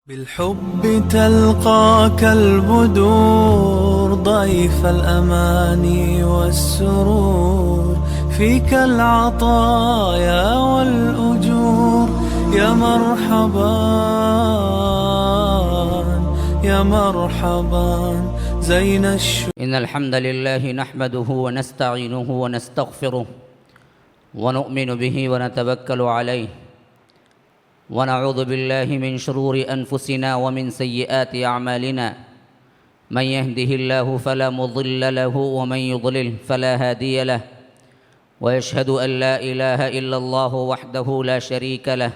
بالحب تلقاك البدور ضيف الأماني والسرور فيك العطايا والأجور يا مرحبا يا مرحبا زين إن الحمد لله نحمده ونستعينه ونستغفره ونؤمن به ونتوكل عليه ونعوذ بالله من شرور أنفسنا ومن سيئات أعمالنا من يهده الله فلا مضل له ومن يضلل فلا هادي له ويشهد أن لا إله إلا الله وحده لا شريك له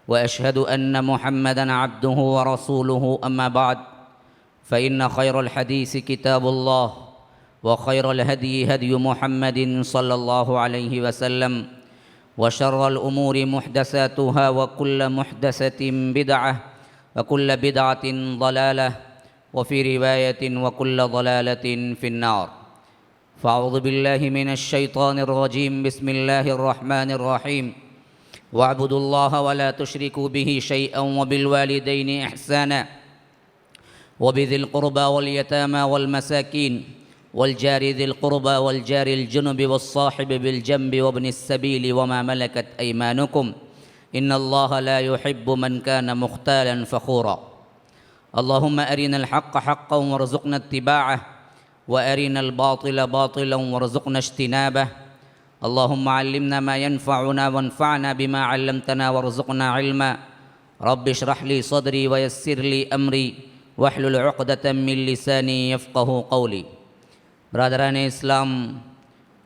وأشهد أن محمدًا عبده ورسوله أما بعد فإن خير الحديث كتاب الله وخير الهدي هدي محمد صلى الله عليه وسلم وشر الأمور محدثاتها وكل محدثة بدعة وكل بدعة ضلالة وفي رواية وكل ضلالة في النار فأعوذ بالله من الشيطان الرجيم بسم الله الرحمن الرحيم واعبدوا الله ولا تشركوا به شيئا وبالوالدين إحسانا وبذي القربى واليتامى والمساكين والجار ذي القربى والجار الجنب والصاحب بالجنب وابن السبيل وما ملكت أيمانكم إن الله لا يحب من كان مختالا فخورا اللهم أرنا الحق حقا وارزقنا اتباعه وأرنا الباطل باطلا وارزقنا اجتنابه اللهم علمنا ما ينفعنا وانفعنا بما علمتنا وارزقنا علما رب اشرح لي صدري ويسر لي أمري واحلل عقدة من لساني يفقه قولي برادران اسلام،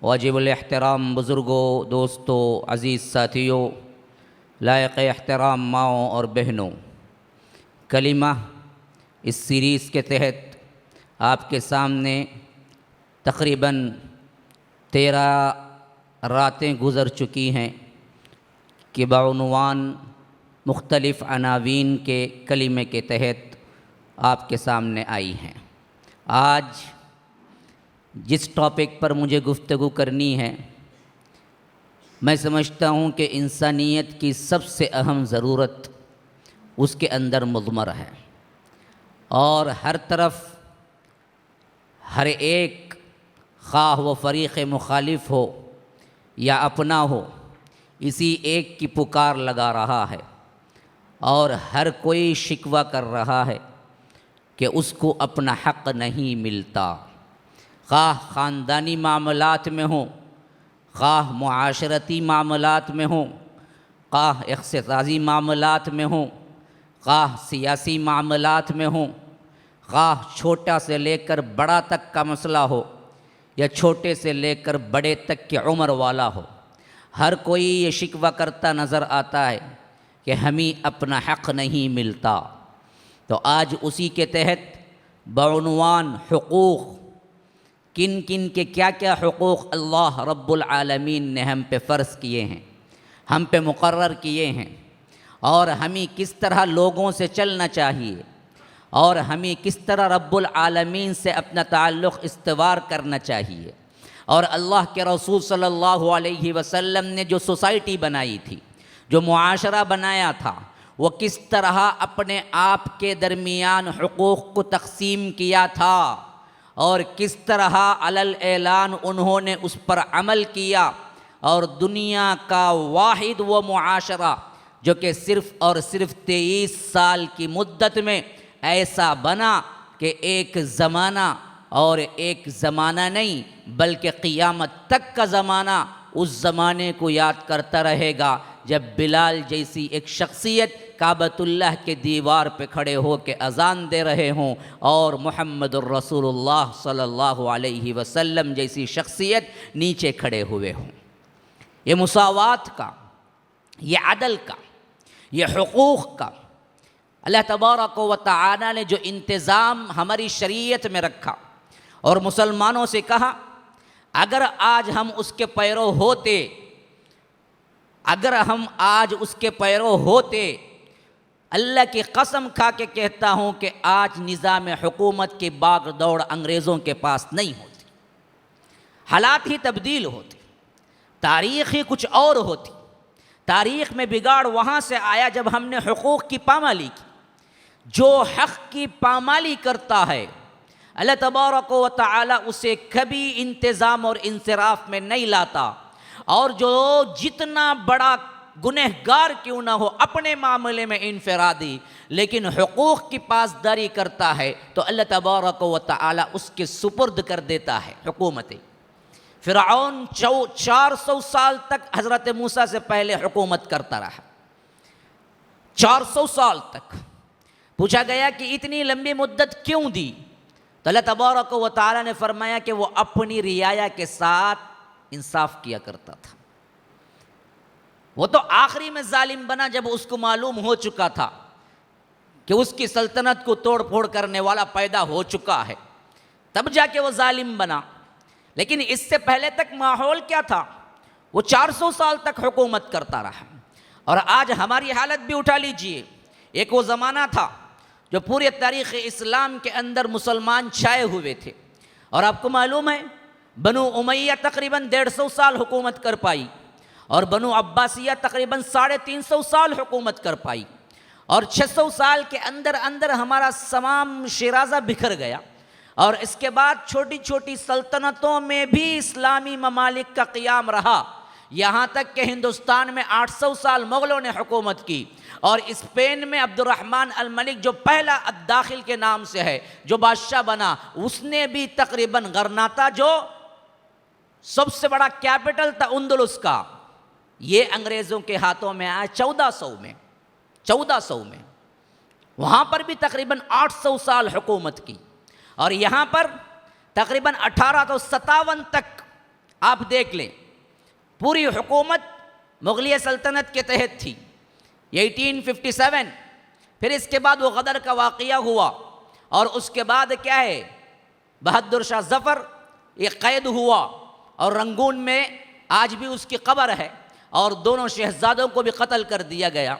واجب الاحترام بزرگوں، دوستوں، عزیز ساتھیوں، لائق احترام ماؤں اور بہنوں، کلمہ اس سیریز کے تحت آپ کے سامنے تقریباً 13 راتیں گزر چکی ہیں کہ بعنوان مختلف عناوین کے کلمے کے تحت آپ کے سامنے آئی ہیں۔ آج جس ٹاپک پر مجھے گفتگو کرنی ہے، میں سمجھتا ہوں کہ انسانیت کی سب سے اہم ضرورت اس کے اندر مضمر ہے، اور ہر طرف ہر ایک، خواہ وہ فریق مخالف ہو یا اپنا ہو، اسی ایک کی پکار لگا رہا ہے، اور ہر کوئی شکوہ کر رہا ہے کہ اس کو اپنا حق نہیں ملتا، خواہ خاندانی معاملات میں ہوں، خواہ معاشرتی معاملات میں ہوں، خواہ اقتصادی معاملات میں ہوں، خواہ سیاسی معاملات میں ہوں، خواہ چھوٹا سے لے کر بڑا تک کا مسئلہ ہو یا چھوٹے سے لے کر بڑے تک کی عمر والا ہو، ہر کوئی یہ شکوہ کرتا نظر آتا ہے کہ ہمیں اپنا حق نہیں ملتا۔ تو آج اسی کے تحت بعنوان حقوق، کن کن کے کیا کیا حقوق اللہ رب العالمین نے ہم پہ فرض کیے ہیں، ہم پہ مقرر کیے ہیں، اور ہمیں کس طرح لوگوں سے چلنا چاہیے، اور ہمیں کس طرح رب العالمین سے اپنا تعلق استوار کرنا چاہیے، اور اللہ کے رسول صلی اللہ علیہ وسلم نے جو سوسائٹی بنائی تھی، جو معاشرہ بنایا تھا، وہ کس طرح اپنے آپ کے درمیان حقوق کو تقسیم کیا تھا، اور کس طرح علی الاعلان انہوں نے اس پر عمل کیا، اور دنیا کا واحد وہ معاشرہ جو کہ صرف اور صرف 23 سال کی مدت میں ایسا بنا کہ ایک زمانہ، اور ایک زمانہ نہیں بلکہ قیامت تک کا زمانہ اس زمانے کو یاد کرتا رہے گا جب بلال جیسی ایک شخصیت کعبۃ اللہ کے دیوار پہ کھڑے ہو کے اذان دے رہے ہوں، اور محمد الرسول اللہ صلی اللہ علیہ وسلم جیسی شخصیت نیچے کھڑے ہوئے ہوں۔ یہ مساوات کا، یہ عدل کا، یہ حقوق کا اللہ تبارک و تعالی نے جو انتظام ہماری شریعت میں رکھا، اور مسلمانوں سے کہا اگر آج ہم اس کے پیرو ہوتے، اگر ہم آج اس کے پیرو ہوتے، اللہ کی قسم کھا کے کہتا ہوں کہ آج نظام حکومت کی باغ دوڑ انگریزوں کے پاس نہیں ہوتی، حالات ہی تبدیل ہوتے، تاریخ ہی کچھ اور ہوتی۔ تاریخ میں بگاڑ وہاں سے آیا جب ہم نے حقوق کی پامالی کی۔ جو حق کی پامالی کرتا ہے اللہ تبارک و تعالی اسے کبھی انتظام اور انصراف میں نہیں لاتا، اور جو جتنا بڑا گنہگار کیوں نہ ہو اپنے معاملے میں انفرادی لیکن حقوق کی پاسداری کرتا ہے تو اللہ تبارک و تعالی اس کے سپرد کر دیتا ہے حکومتیں۔ فرعون 400 سال تک حضرت موسیٰ سے پہلے حکومت کرتا رہا، 400 سال تک۔ پوچھا گیا کہ اتنی لمبی مدت کیوں دی؟ تو اللہ تبارک و تعالی نے فرمایا کہ وہ اپنی رعایا کے ساتھ انصاف کیا کرتا تھا۔ وہ تو آخری میں ظالم بنا جب اس کو معلوم ہو چکا تھا کہ اس کی سلطنت کو توڑ پھوڑ کرنے والا پیدا ہو چکا ہے، تب جا کے وہ ظالم بنا۔ لیکن اس سے پہلے تک ماحول کیا تھا؟ وہ 400 سال تک حکومت کرتا رہا۔ اور آج ہماری حالت بھی اٹھا لیجئے، ایک وہ زمانہ تھا جو پورے تاریخ اسلام کے اندر مسلمان چھائے ہوئے تھے، اور آپ کو معلوم ہے بنو امیہ تقریباً 150 سال حکومت کر پائی، اور بنو عباسیہ تقریباً 350 سال حکومت کر پائی، اور 600 سال کے اندر اندر ہمارا تمام شیرازہ بکھر گیا، اور اس کے بعد چھوٹی چھوٹی سلطنتوں میں بھی اسلامی ممالک کا قیام رہا، یہاں تک کہ ہندوستان میں 800 سال مغلوں نے حکومت کی، اور اسپین میں عبد الرحمن الملک جو پہلا الداخل کے نام سے ہے جو بادشاہ بنا، اس نے بھی تقریباً غرناطہ جو سب سے بڑا کیپٹل تھا اندلس کا، یہ انگریزوں کے ہاتھوں میں آیا 1400 میں، وہاں پر بھی تقریباً 800 سال حکومت کی، اور یہاں پر تقریباً 1857 تک آپ دیکھ لیں پوری حکومت مغلیہ سلطنت کے تحت تھی۔ 1857 پھر اس کے بعد وہ غدر کا واقعہ ہوا، اور اس کے بعد کیا ہے بہادر شاہ ظفر ایک قید ہوا، اور رنگون میں آج بھی اس کی قبر ہے، اور دونوں شہزادوں کو بھی قتل کر دیا گیا۔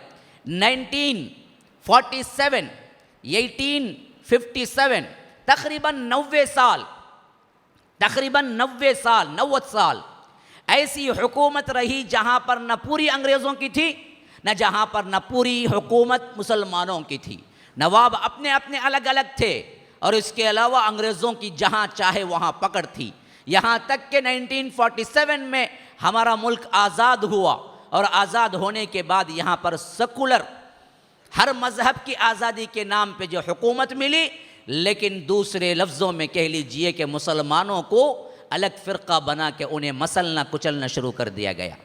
1857 تقریباً 90 سال ایسی حکومت رہی جہاں پر نہ پوری انگریزوں کی تھی، نہ جہاں پر نہ پوری حکومت مسلمانوں کی تھی، نواب اپنے اپنے الگ الگ تھے، اور اس کے علاوہ انگریزوں کی جہاں چاہے وہاں پکڑ تھی، یہاں تک کہ 1947 میں ہمارا ملک آزاد ہوا، اور آزاد ہونے کے بعد یہاں پر سیکولر ہر مذہب کی آزادی کے نام پہ جو حکومت ملی، لیکن دوسرے لفظوں میں کہہ لیجئے کہ مسلمانوں کو الگ فرقہ بنا کے انہیں مسلنا کچلنا شروع کر دیا گیا۔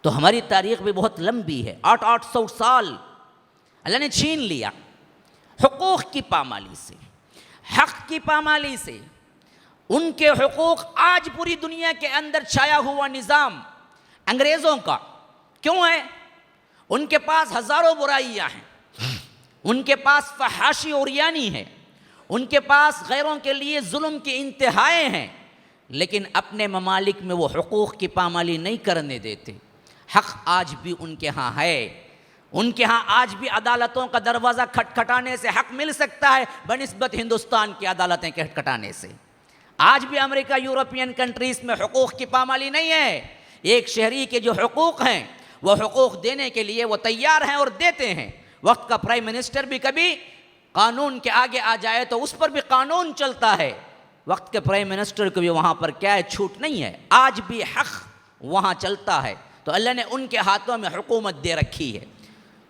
تو ہماری تاریخ بھی بہت لمبی ہے، 800 سال اللہ نے چھین لیا حقوق کی پامالی سے، حق کی پامالی سے۔ ان کے حقوق آج پوری دنیا کے اندر چھایا ہوا نظام انگریزوں کا کیوں ہے؟ ان کے پاس ہزاروں برائیاں ہیں، ان کے پاس فحاشی عریانی ہے، ان کے پاس غیروں کے لیے ظلم کی انتہائیں ہیں، لیکن اپنے ممالک میں وہ حقوق کی پامالی نہیں کرنے دیتے۔ حق آج بھی ان کے ہاں ہے، ان کے ہاں آج بھی عدالتوں کا دروازہ کھٹکھٹانے سے حق مل سکتا ہے بنسبت ہندوستان کی عدالتیں کھٹکھٹانے سے۔ آج بھی امریکہ یورپین کنٹریز میں حقوق کی پامالی نہیں ہے، ایک شہری کے جو حقوق ہیں وہ حقوق دینے کے لیے وہ تیار ہیں اور دیتے ہیں۔ وقت کا پرائم منسٹر بھی کبھی قانون کے آگے آ جائے تو اس پر بھی قانون چلتا ہے، وقت کے پرائم منسٹر کو بھی وہاں پر کیا ہے چھوٹ نہیں ہے، آج بھی حق وہاں چلتا ہے۔ تو اللہ نے ان کے ہاتھوں میں حکومت دے رکھی ہے،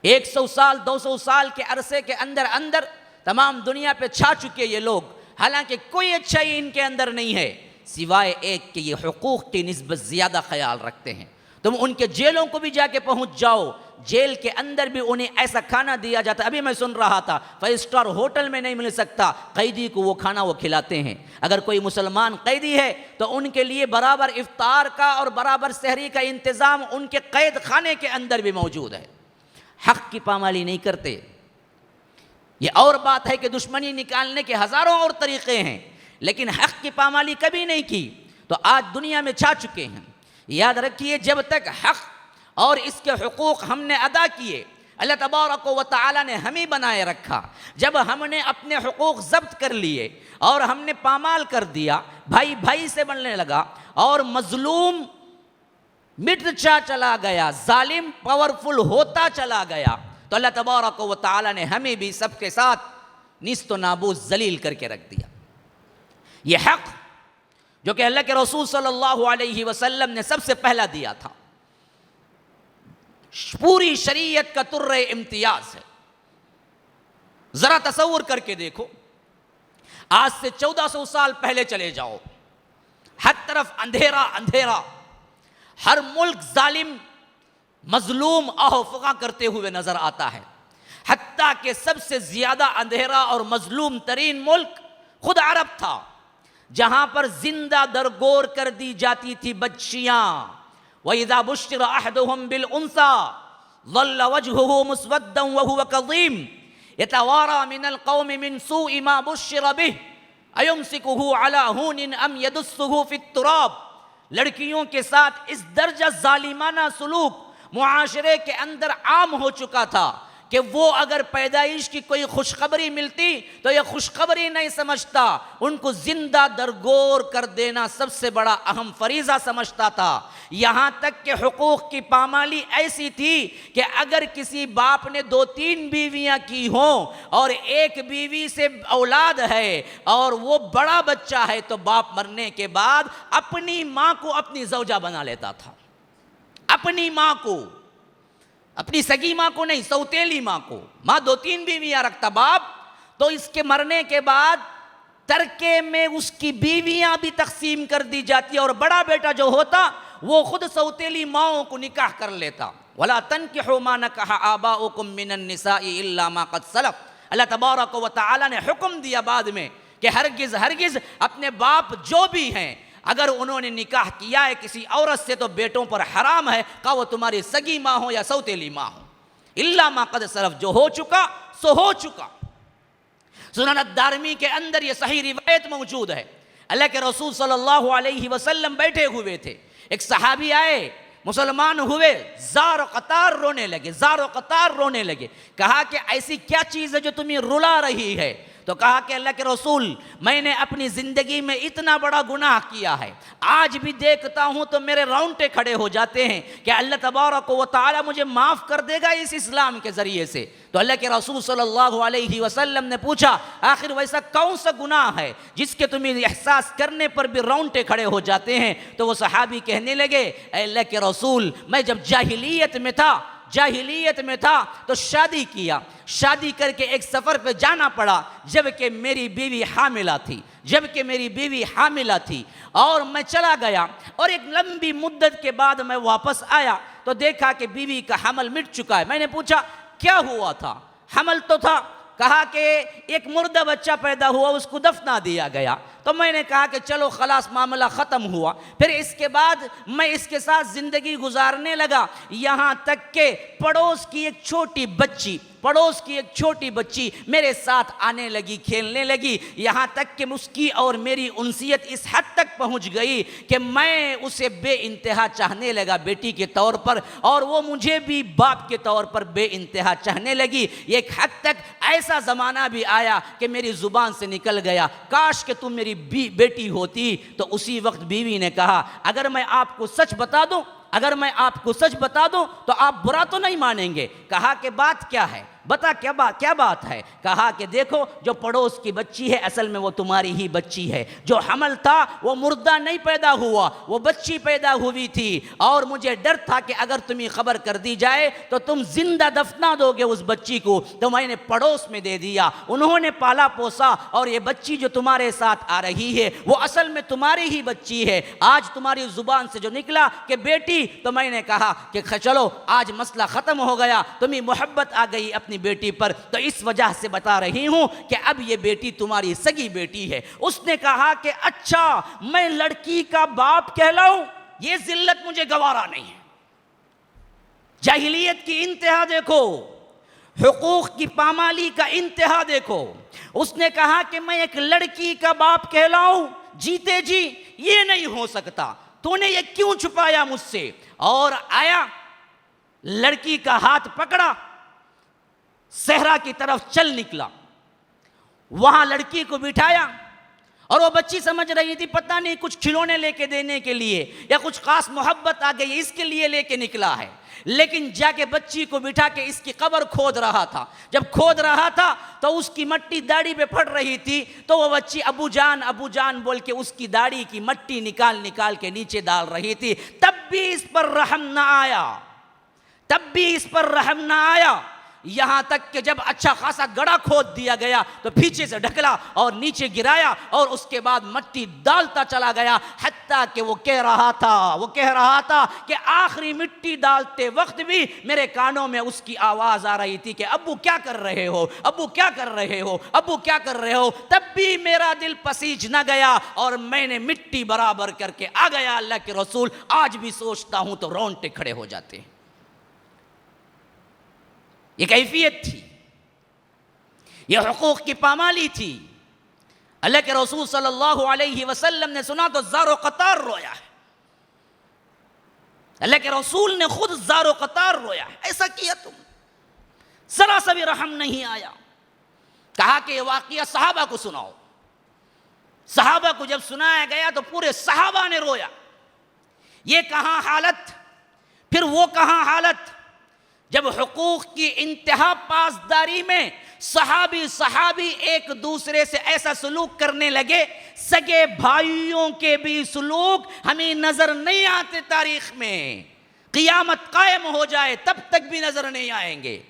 100 سال 200 سال کے عرصے کے اندر اندر تمام دنیا پہ چھا چکے یہ لوگ، حالانکہ کوئی اچھائی ان کے اندر نہیں ہے سوائے ایک کہ یہ حقوق کی نسبت زیادہ خیال رکھتے ہیں۔ تم ان کے جیلوں کو بھی جا کے پہنچ جاؤ، جیل کے اندر بھی انہیں ایسا کھانا دیا جاتا ہے، ابھی میں سن رہا تھا 5 اسٹار ہوٹل میں نہیں مل سکتا، قیدی کو وہ کھانا وہ کھلاتے ہیں۔ اگر کوئی مسلمان قیدی ہے تو ان کے لیے برابر افطار کا اور برابر سحری کا انتظام ان کے قید خانے کے اندر بھی موجود ہے۔ حق کی پامالی نہیں کرتے۔ یہ اور بات ہے کہ دشمنی نکالنے کے ہزاروں اور طریقے ہیں، لیکن حق کی پامالی کبھی نہیں کی، تو آج دنیا میں چھا چکے ہیں۔ یاد رکھیے جب تک حق اور اس کے حقوق ہم نے ادا کیے، اللہ تبارک و تعالی نے ہمیں بنائے رکھا۔ جب ہم نے اپنے حقوق ضبط کر لیے اور ہم نے پامال کر دیا، بھائی بھائی سے بننے لگا اور مظلوم مٹتا چلا گیا، ظالم پاورفل ہوتا چلا گیا، تو اللہ تبارک و تعالیٰ نے ہمیں بھی سب کے ساتھ نیست و نابود ذلیل کر کے رکھ دیا۔ یہ حق جو کہ اللہ کے رسول صلی اللہ علیہ وسلم نے سب سے پہلا دیا تھا، پوری شریعت کا تر امتیاز ہے۔ ذرا تصور کر کے دیکھو، آج سے 1400 سال پہلے چلے جاؤ، ہر طرف اندھیرا اندھیرا، ہر ملک ظالم مظلوم آہ فغاں کرتے ہوئے نظر آتا ہے، حتیٰ کہ سب سے زیادہ اندھیرا اور مظلوم ترین ملک خود عرب تھا، جہاں پر زندہ درگور کر دی جاتی تھی بچیاں۔ وَإِذَا بُشِّرَ أَحَدُهُمْ بِالْأُنثَىٰ ظَلَّ وَجْهُهُ مُسْوَدًّا وَهُوَ كَظِيمٌ يَتَوَارَىٰ مِنَ الْقَوْمِ مِنْ سُوءِ مَا بُشِّرَ بِهِ أَيُمْسِكُهُ عَلَىٰ هُونٍ أَمْ يَدُسُّهُ فِي التُّرَابِ۔ لڑکیوں کے ساتھ اس درجہ ظالمانہ سلوک معاشرے کے اندر عام ہو چکا تھا کہ وہ اگر پیدائش کی کوئی خوشخبری ملتی تو یہ خوشخبری نہیں سمجھتا، ان کو زندہ درگور کر دینا سب سے بڑا اہم فریضہ سمجھتا تھا۔ یہاں تک کہ حقوق کی پامالی ایسی تھی کہ اگر کسی باپ نے 2-3 بیویاں کی ہوں اور ایک بیوی سے اولاد ہے اور وہ بڑا بچہ ہے تو باپ مرنے کے بعد اپنی ماں کو اپنی زوجہ بنا لیتا تھا، اپنی ماں کو، اپنی سگی ماں کو نہیں، سوتیلی ماں کو۔ ماں 2-3 بیویاں رکھتا باپ، تو اس کے مرنے کے بعد ترکے میں اس کی بیویاں بھی تقسیم کر دی جاتی، اور بڑا بیٹا جو ہوتا وہ خود سوتیلی ماؤں کو نکاح کر لیتا۔ وَلَا تَنْكِحُوا مَا نَكَحَ آبَاؤُكُم مِّنَ النِّسَاءِ إِلَّا مَا قَدْ سَلَفَ۔ اللہ تبارک و تعالیٰ نے حکم دیا بعد میں کہ ہرگز ہرگز اپنے باپ جو بھی ہیں اگر انہوں نے نکاح کیا ہے کسی عورت سے تو بیٹوں پر حرام ہے، کہ وہ تمہاری سگی ماں ہو یا سوتیلی ماں ہو، الا ما قد سلف، جو ہو چکا سو ہو چکا۔ سنن الدارمی کے اندر یہ صحیح روایت موجود ہے، اللہ کے رسول صلی اللہ علیہ وسلم بیٹھے ہوئے تھے، ایک صحابی آئے، مسلمان ہوئے، زار و قطار رونے لگے، زار و قطار رونے لگے۔ کہا کہ ایسی کیا چیز ہے جو تمہیں رلا رہی ہے؟ تو کہا کہ اللہ کے رسول، میں نے اپنی زندگی میں اتنا بڑا گناہ کیا ہے، آج بھی دیکھتا ہوں تو میرے رونگٹے کھڑے ہو جاتے ہیں کہ اللہ تبارک و تعالی مجھے معاف کر دے گا اس اسلام کے ذریعے سے۔ تو اللہ کے رسول صلی اللہ علیہ وسلم نے پوچھا، آخر ویسا کون سا گناہ ہے جس کے تمہیں احساس کرنے پر بھی رونگٹے کھڑے ہو جاتے ہیں؟ تو وہ صحابی کہنے لگے، اے اللہ کے رسول، میں جب جاہلیت میں تھا تو شادی کیا، شادی کر کے ایک سفر پہ جانا پڑا جبکہ میری بیوی حاملہ تھی، اور میں چلا گیا، اور ایک لمبی مدت کے بعد میں واپس آیا تو دیکھا کہ بیوی کا حمل مٹ چکا ہے۔ میں نے پوچھا کیا ہوا تھا؟ حمل تو تھا۔ کہا کہ ایک مردہ بچہ پیدا ہوا، اس کو دفنا دیا گیا۔ تو میں نے کہا کہ چلو خلاص معاملہ ختم ہوا۔ پھر اس کے بعد میں اس کے ساتھ زندگی گزارنے لگا، یہاں تک کہ پڑوس کی ایک چھوٹی بچی میرے ساتھ آنے لگی، کھیلنے لگی، یہاں تک کہ اس کی اور میری انسیت اس حد تک پہنچ گئی کہ میں اسے بے انتہا چاہنے لگا بیٹی کے طور پر، اور وہ مجھے بھی باپ کے طور پر بے انتہا چاہنے لگی۔ ایک حد تک ایسا زمانہ بھی آیا کہ میری زبان سے نکل گیا، کاش کہ تم میری بیٹی ہوتی۔ تو اسی وقت بیوی نے کہا، اگر میں آپ کو سچ بتا دوں تو آپ برا تو نہیں مانیں گے؟ کہا کہ بات کیا ہے؟ بتا کیا بات ہے؟ کہا کہ دیکھو، جو پڑوس کی بچی ہے اصل میں وہ تمہاری ہی بچی ہے، جو حمل تھا وہ مردہ نہیں پیدا ہوا، وہ بچی پیدا ہوئی تھی، اور مجھے ڈر تھا کہ اگر تمہیں خبر کر دی جائے تو تم زندہ دفنا دو گے اس بچی کو، تو میں نے پڑوس میں دے دیا، انہوں نے پالا پوسا، اور یہ بچی جو تمہارے ساتھ آ رہی ہے وہ اصل میں تمہاری ہی بچی ہے۔ آج تمہاری زبان سے جو نکلا کہ بیٹی، تو میں نے کہا کہ چلو آج مسئلہ ختم ہو گیا، تمہیں محبت آ گئی اپنی بیٹی پر، تو اس وجہ سے بتا رہی ہوں کہ اب یہ بیٹی تمہاری سگی بیٹی ہے۔ اس نے کہا کہ اچھا، میں لڑکی کا باپ کہلاؤں؟ یہ ذلت مجھے گوارا نہیں ہے۔ جاہلیت کی انتہا دیکھو، حقوق کی پامالی کا انتہا دیکھو۔ اس نے کہا کہ میں ایک لڑکی کا باپ کہلاؤں؟ جیتے جی یہ نہیں ہو سکتا، تو نے یہ کیوں چھپایا مجھ سے؟ اور آیا، لڑکی کا ہاتھ پکڑا، صحرا کی طرف چل نکلا، وہاں لڑکی کو بٹھایا، اور وہ بچی سمجھ رہی تھی پتہ نہیں کچھ کھلونے لے کے دینے کے لیے یا کچھ خاص محبت آ گئی اس کے لیے لے کے نکلا ہے، لیکن جا کے بچی کو بٹھا کے اس کی قبر کھود رہا تھا۔ جب کھود رہا تھا تو اس کی مٹی داڑھی پہ پھٹ رہی تھی، تو وہ بچی ابو جان بول کے اس کی داڑھی کی مٹی نکال کے نیچے ڈال رہی تھی۔ تب بھی اس پر رحم نہ آیا، یہاں تک کہ جب اچھا خاصا گڑھا کھود دیا گیا تو پیچھے سے ڈھکلا اور نیچے گرایا، اور اس کے بعد مٹی ڈالتا چلا گیا، حتیٰ کہ وہ کہہ رہا تھا کہ آخری مٹی ڈالتے وقت بھی میرے کانوں میں اس کی آواز آ رہی تھی کہ ابو کیا کر رہے ہو، ابو کیا کر رہے ہو، ابو کیا کر رہے ہو۔ تب بھی میرا دل پسیج نہ گیا اور میں نے مٹی برابر کر کے آ گیا۔ اللہ کے رسول آج بھی سوچتا ہوں تو رونگٹے کھڑے ہو جاتے ہیں۔ یہ کیفیت تھی، یہ حقوق کی پامالی تھی۔ اللہ کے رسول صلی اللہ علیہ وسلم نے سنا تو زار و قطار رویا ہے۔ اللہ کے رسول نے خود زار و قطار رویا ہے، ایسا کیا تم، ذرا سا بھی رحم نہیں آیا۔ کہا کہ یہ واقعہ صحابہ کو سناؤ۔ صحابہ کو جب سنایا گیا تو پورے صحابہ نے رویا۔ یہ کہاں حالت، پھر وہ کہاں حالت، جب حقوق کی انتہا پاسداری میں صحابی ایک دوسرے سے ایسا سلوک کرنے لگے، سگے بھائیوں کے بھی سلوک ہمیں نظر نہیں آتے تاریخ میں، قیامت قائم ہو جائے تب تک بھی نظر نہیں آئیں گے۔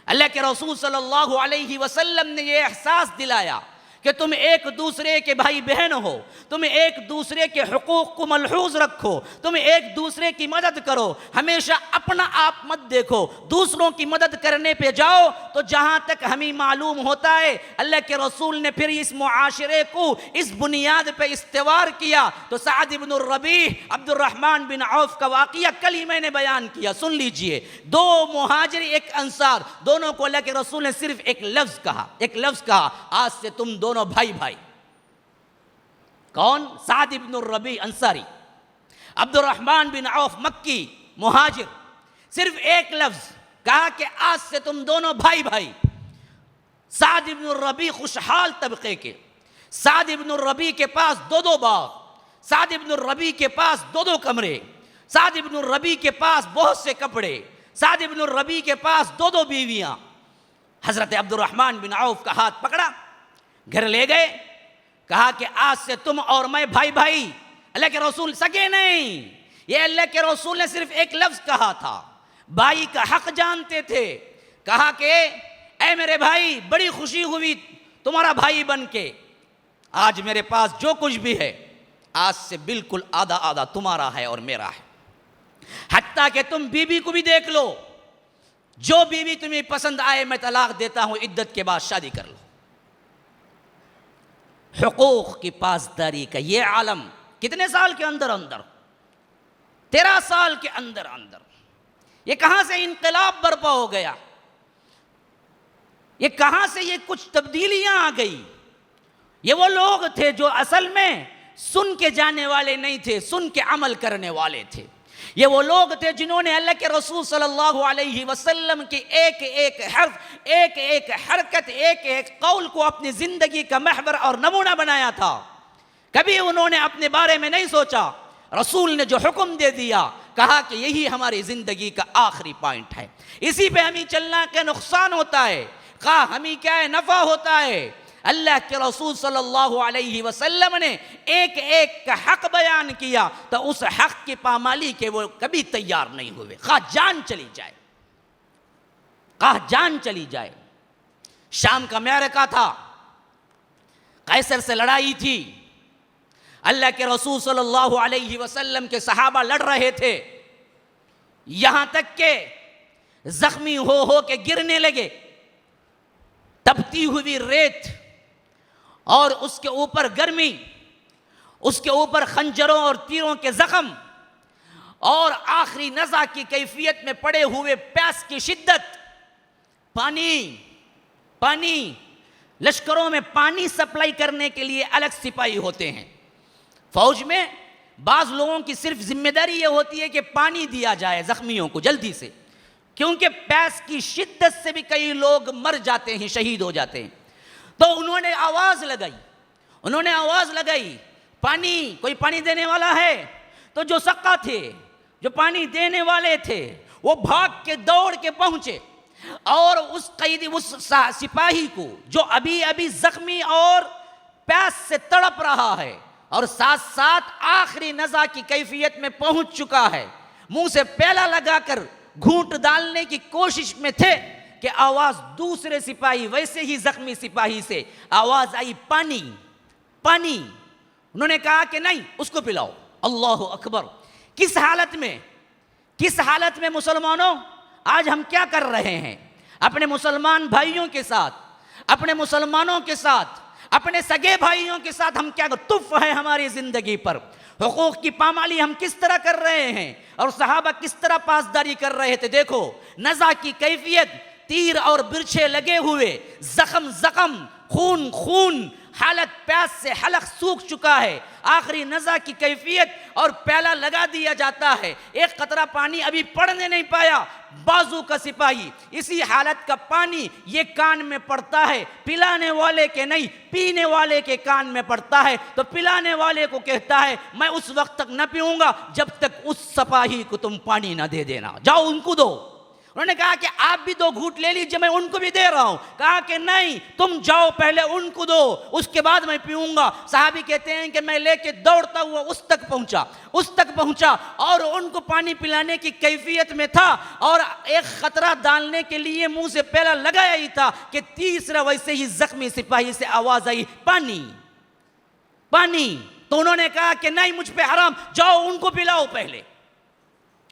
اللہ کے رسول صلی اللہ علیہ وسلم نے یہ احساس دلایا کہ تم ایک دوسرے کے بھائی بہن ہو، تم ایک دوسرے کے حقوق کو ملحوظ رکھو، تم ایک دوسرے کی مدد کرو، ہمیشہ اپنا آپ مت دیکھو، دوسروں کی مدد کرنے پہ جاؤ۔ تو جہاں تک ہمیں معلوم ہوتا ہے اللہ کے رسول نے پھر اس معاشرے کو اس بنیاد پہ استوار کیا۔ تو سعد بن الربیع، عبد الرحمن بن عوف کا واقعہ کل ہی میں نے بیان کیا، سن لیجئے۔ دو مہاجر ایک انصار، دونوں کو اللہ کے رسول نے صرف ایک لفظ کہا، آج سے تم دونوں بھائی۔ کون؟ سعد بن الربیع انصاری، عبد الرحمن بن عوف مکی مہاجر، صرف ایک لفظ کہا کہ آج سے تم دونوں بھائی۔ سعد بن الربیع خوشحال طبقے کے، سعد بن الربیع کے پاس دو باغ، سعد بن الربیع کے پاس دو کمرے، سعد بن الربیع کے پاس بہت سے کپڑے، سعد بن الربیع کے پاس دو بیویاں۔ حضرت عبد الرحمن بن عوف کا ہاتھ پکڑا، گھر لے گئے، کہا کہ آج سے تم اور میں بھائی۔ اللہ کے رسول سگے نہیں، یہ اللہ کے رسول نے صرف ایک لفظ کہا تھا، بھائی کا حق جانتے تھے۔ کہا کہ اے میرے بھائی، بڑی خوشی ہوئی تمہارا بھائی بن کے، آج میرے پاس جو کچھ بھی ہے آج سے بالکل آدھا تمہارا ہے اور میرا ہے، حتیٰ کہ تم بیوی کو بھی دیکھ لو، جو بیوی تمہیں پسند آئے میں طلاق دیتا ہوں، عدت کے بعد شادی کر لو۔ حقوق کی پاسداری کا یہ عالم کتنے سال کے اندر 13 سال کے اندر یہ کہاں سے انقلاب برپا ہو گیا، یہ کہاں سے یہ کچھ تبدیلیاں آ گئی۔ یہ وہ لوگ تھے جو اصل میں سن کے جانے والے نہیں تھے، سن کے عمل کرنے والے تھے۔ یہ وہ لوگ تھے جنہوں نے اللہ کے رسول صلی اللہ علیہ وسلم کی ایک حرف، ایک حرکت، ایک قول کو اپنی زندگی کا محور اور نمونہ بنایا تھا۔ کبھی انہوں نے اپنے بارے میں نہیں سوچا، رسول نے جو حکم دے دیا کہا کہ یہی ہماری زندگی کا آخری پوائنٹ ہے، اسی پہ ہمیں چلنا کا نقصان ہوتا ہے، خواہ ہمیں کیا ہے نفع ہوتا ہے۔ اللہ کے رسول صلی اللہ علیہ وسلم نے ایک کا حق بیان کیا تو اس حق کی پامالی کے وہ کبھی تیار نہیں ہوئے، خواہ جان چلی جائے۔ شام کا معرکہ تھا، قیصر سے لڑائی تھی، اللہ کے رسول صلی اللہ علیہ وسلم کے صحابہ لڑ رہے تھے، یہاں تک کہ زخمی ہو کے گرنے لگے، تپتی ہوئی ریت اور اس کے اوپر گرمی، اس کے اوپر خنجروں اور تیروں کے زخم، اور آخری نزع کی کیفیت میں پڑے ہوئے پیاس کی شدت۔ پانی لشکروں میں پانی سپلائی کرنے کے لیے الگ سپاہی ہوتے ہیں، فوج میں بعض لوگوں کی صرف ذمہ داری یہ ہوتی ہے کہ پانی دیا جائے زخمیوں کو جلدی سے، کیونکہ پیاس کی شدت سے بھی کئی لوگ مر جاتے ہیں، شہید ہو جاتے ہیں۔ تو انہوں نے آواز لگائی، انہوں نے آواز لگائی پانی، کوئی پانی دینے والا ہے؟ تو جو سقا تھے، جو پانی دینے والے تھے، وہ بھاگ کے دوڑ کے پہنچے اور اس قیدی، اس سپاہی کو جو ابھی ابھی زخمی اور پیاس سے تڑپ رہا ہے اور ساتھ ساتھ آخری نزا کی کیفیت میں پہنچ چکا ہے، منہ سے پیالہ لگا کر گھونٹ ڈالنے کی کوشش میں تھے کہ آواز دوسرے سپاہی، ویسے ہی زخمی سپاہی سے آواز آئی پانی پانی۔ انہوں نے کہا کہ نہیں، اس کو پلاؤ۔ اللہ اکبر! کس حالت میں مسلمانوں آج ہم کیا کر رہے ہیں اپنے مسلمان بھائیوں کے ساتھ، اپنے مسلمانوں کے ساتھ، اپنے سگے بھائیوں کے ساتھ ہم کیا تف ہے ہماری زندگی پر، حقوق کی پامالی ہم کس طرح کر رہے ہیں اور صحابہ کس طرح پاسداری کر رہے تھے۔ دیکھو نزا کی کیفیت، تیر اور برچھے لگے ہوئے، زخم خون، حالت پیاس سے حلق سوکھ چکا ہے، آخری نزا کی کیفیت اور پیالہ لگا دیا جاتا ہے، ایک قطرہ پانی ابھی پڑنے نہیں پایا، بازو کا سپاہی اسی حالت کا پانی یہ کان میں پڑتا ہے، پلانے والے کے نہیں، پینے والے کے کان میں پڑتا ہے، تو پلانے والے کو کہتا ہے میں اس وقت تک نہ پیوں گا جب تک اس سپاہی کو تم پانی نہ دے دینا، جاؤ ان کو دو۔ انہوں نے کہا کہ آپ بھی 2 گھونٹ لے لیجئے، میں ان کو بھی دے رہا ہوں۔ کہا کہ نہیں، تم جاؤ پہلے ان کو دو، اس کے بعد میں پیوں گا۔ صحابی کہتے ہیں کہ میں لے کے دوڑتا ہوا اس تک پہنچا اور ان کو پانی پلانے کی کیفیت میں تھا اور ایک خطرہ ڈالنے کے لیے منہ سے پیالہ لگایا ہی تھا کہ تیسرا ویسے ہی زخمی سپاہی سے آواز آئی پانی پانی۔ تو انہوں نے کہا کہ نہیں، مجھ پہ حرام، جاؤ ان کو پلاؤ پہلے۔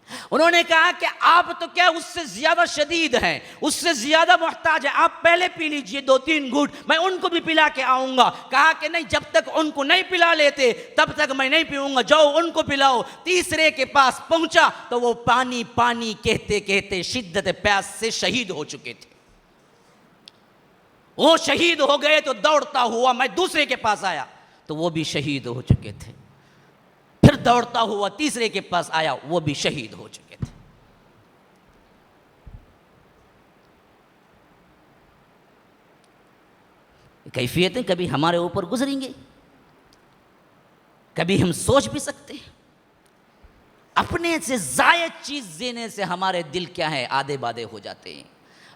انہوں نے کہا کہ آپ تو کیا اس سے زیادہ شدید ہیں، اس سے زیادہ محتاج ہیں، آپ پہلے پی لیجئے 2-3 گھونٹ، میں ان کو بھی پلا کے آؤں گا۔ کہا کہ نہیں، جب تک ان کو نہیں پلا لیتے تب تک میں نہیں پیوں گا، جاؤ ان کو پلاؤ۔ تیسرے کے پاس پہنچا تو وہ پانی پانی کہتے کہتے شدت پیاس سے شہید ہو چکے تھے۔ وہ شہید ہو گئے تو دوڑتا ہوا میں دوسرے کے پاس آیا تو وہ بھی شہید ہو چکے تھے، پھر دوڑتا ہوا تیسرے کے پاس آیا، وہ بھی شہید ہو چکے تھے۔ کیفیتیں کبھی ہمارے اوپر گزریں گے، کبھی ہم سوچ بھی سکتے ہیں۔ اپنے سے زائد چیز دینے سے ہمارے دل کیا ہے، آدھے بادے ہو جاتے ہیں،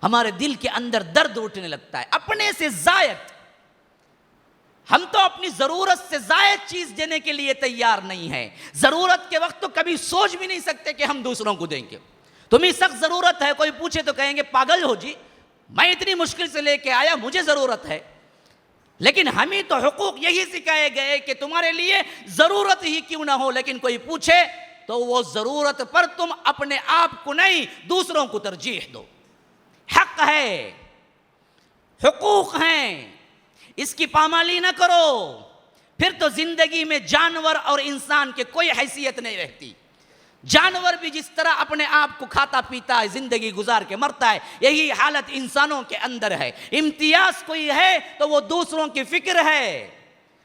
ہمارے دل کے اندر درد اٹھنے لگتا ہے۔ اپنے سے زائد، ہم تو اپنی ضرورت سے زائد چیز دینے کے لیے تیار نہیں ہیں۔ ضرورت کے وقت تو کبھی سوچ بھی نہیں سکتے کہ ہم دوسروں کو دیں گے۔ تمہیں سخت ضرورت ہے، کوئی پوچھے تو کہیں گے پاگل ہو جی، میں اتنی مشکل سے لے کے آیا، مجھے ضرورت ہے۔ لیکن ہمیں تو حقوق یہی سکھائے گئے کہ تمہارے لیے ضرورت ہی کیوں نہ ہو، لیکن کوئی پوچھے تو وہ ضرورت پر تم اپنے آپ کو نہیں دوسروں کو ترجیح دو۔ حق ہے، حقوق ہیں، اس کی پامالی نہ کرو، پھر تو زندگی میں جانور اور انسان کے کوئی حیثیت نہیں رہتی۔ جانور بھی جس طرح اپنے آپ کو کھاتا پیتا ہے، زندگی گزار کے مرتا ہے، یہی حالت انسانوں کے اندر ہے۔ امتیاز کوئی ہے تو وہ دوسروں کی فکر ہے،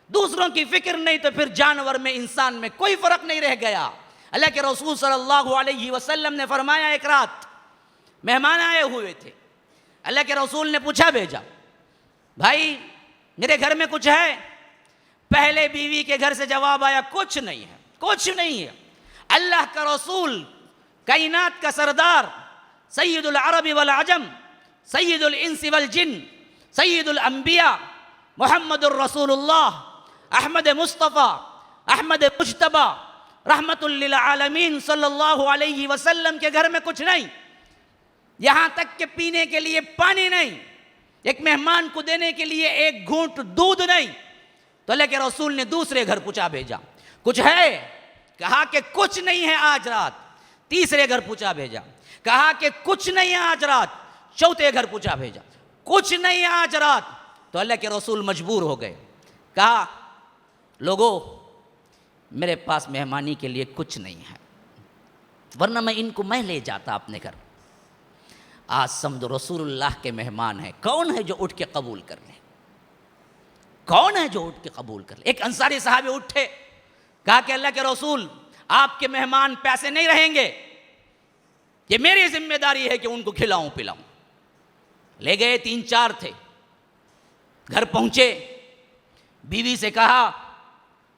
دوسروں کی فکر نہیں تو پھر جانور میں انسان میں کوئی فرق نہیں رہ گیا۔ اللہ کے رسول صلی اللہ علیہ وسلم نے فرمایا، ایک رات مہمان آئے ہوئے تھے، اللہ کے رسول نے پوچھا بھیجا، بھائی میرے گھر میں کچھ ہے؟ پہلے بیوی کے گھر سے جواب آیا، کچھ نہیں ہے، کچھ نہیں ہے۔ اللہ کا رسول، کائنات کا سردار، سید العرب والعجم، سید الانس والجن، سید الانبیاء، محمد الرسول اللہ، احمد مصطفیٰ، احمد مجتبیٰ، رحمت للعالمین صلی اللہ علیہ وسلم کے گھر میں کچھ نہیں، یہاں تک کہ پینے کے لیے پانی نہیں، ایک مہمان کو دینے کے لیے ایک گھونٹ دودھ نہیں۔ تو اللہ کے رسول نے دوسرے گھر پوچھا بھیجا، کچھ ہے؟ کہا کہ کچھ نہیں ہے آج رات۔ تیسرے گھر پوچھا بھیجا، کہا کہ کچھ نہیں ہے آج رات۔ چوتھے گھر پوچھا بھیجا، کچھ نہیں ہے آج رات۔ تو اللہ کے رسول مجبور ہو گئے، کہا لوگوں میرے پاس مہمانی کے لیے کچھ نہیں ہے، ورنہ میں لے جاتا اپنے گھر۔ آج سمجھ رسول اللہ کے مہمان ہیں، کون ہے جو اٹھ کے قبول کر لے؟ کون ہے جو اٹھ کے قبول کر لے؟ ایک انصاری صحابی اٹھے، کہا کہ اللہ کے رسول آپ کے مہمان پیسے نہیں رہیں گے، یہ میری ذمہ داری ہے کہ ان کو کھلاؤں پلاؤں۔ لے گئے، 3-4 تھے، گھر پہنچے، بیوی سے کہا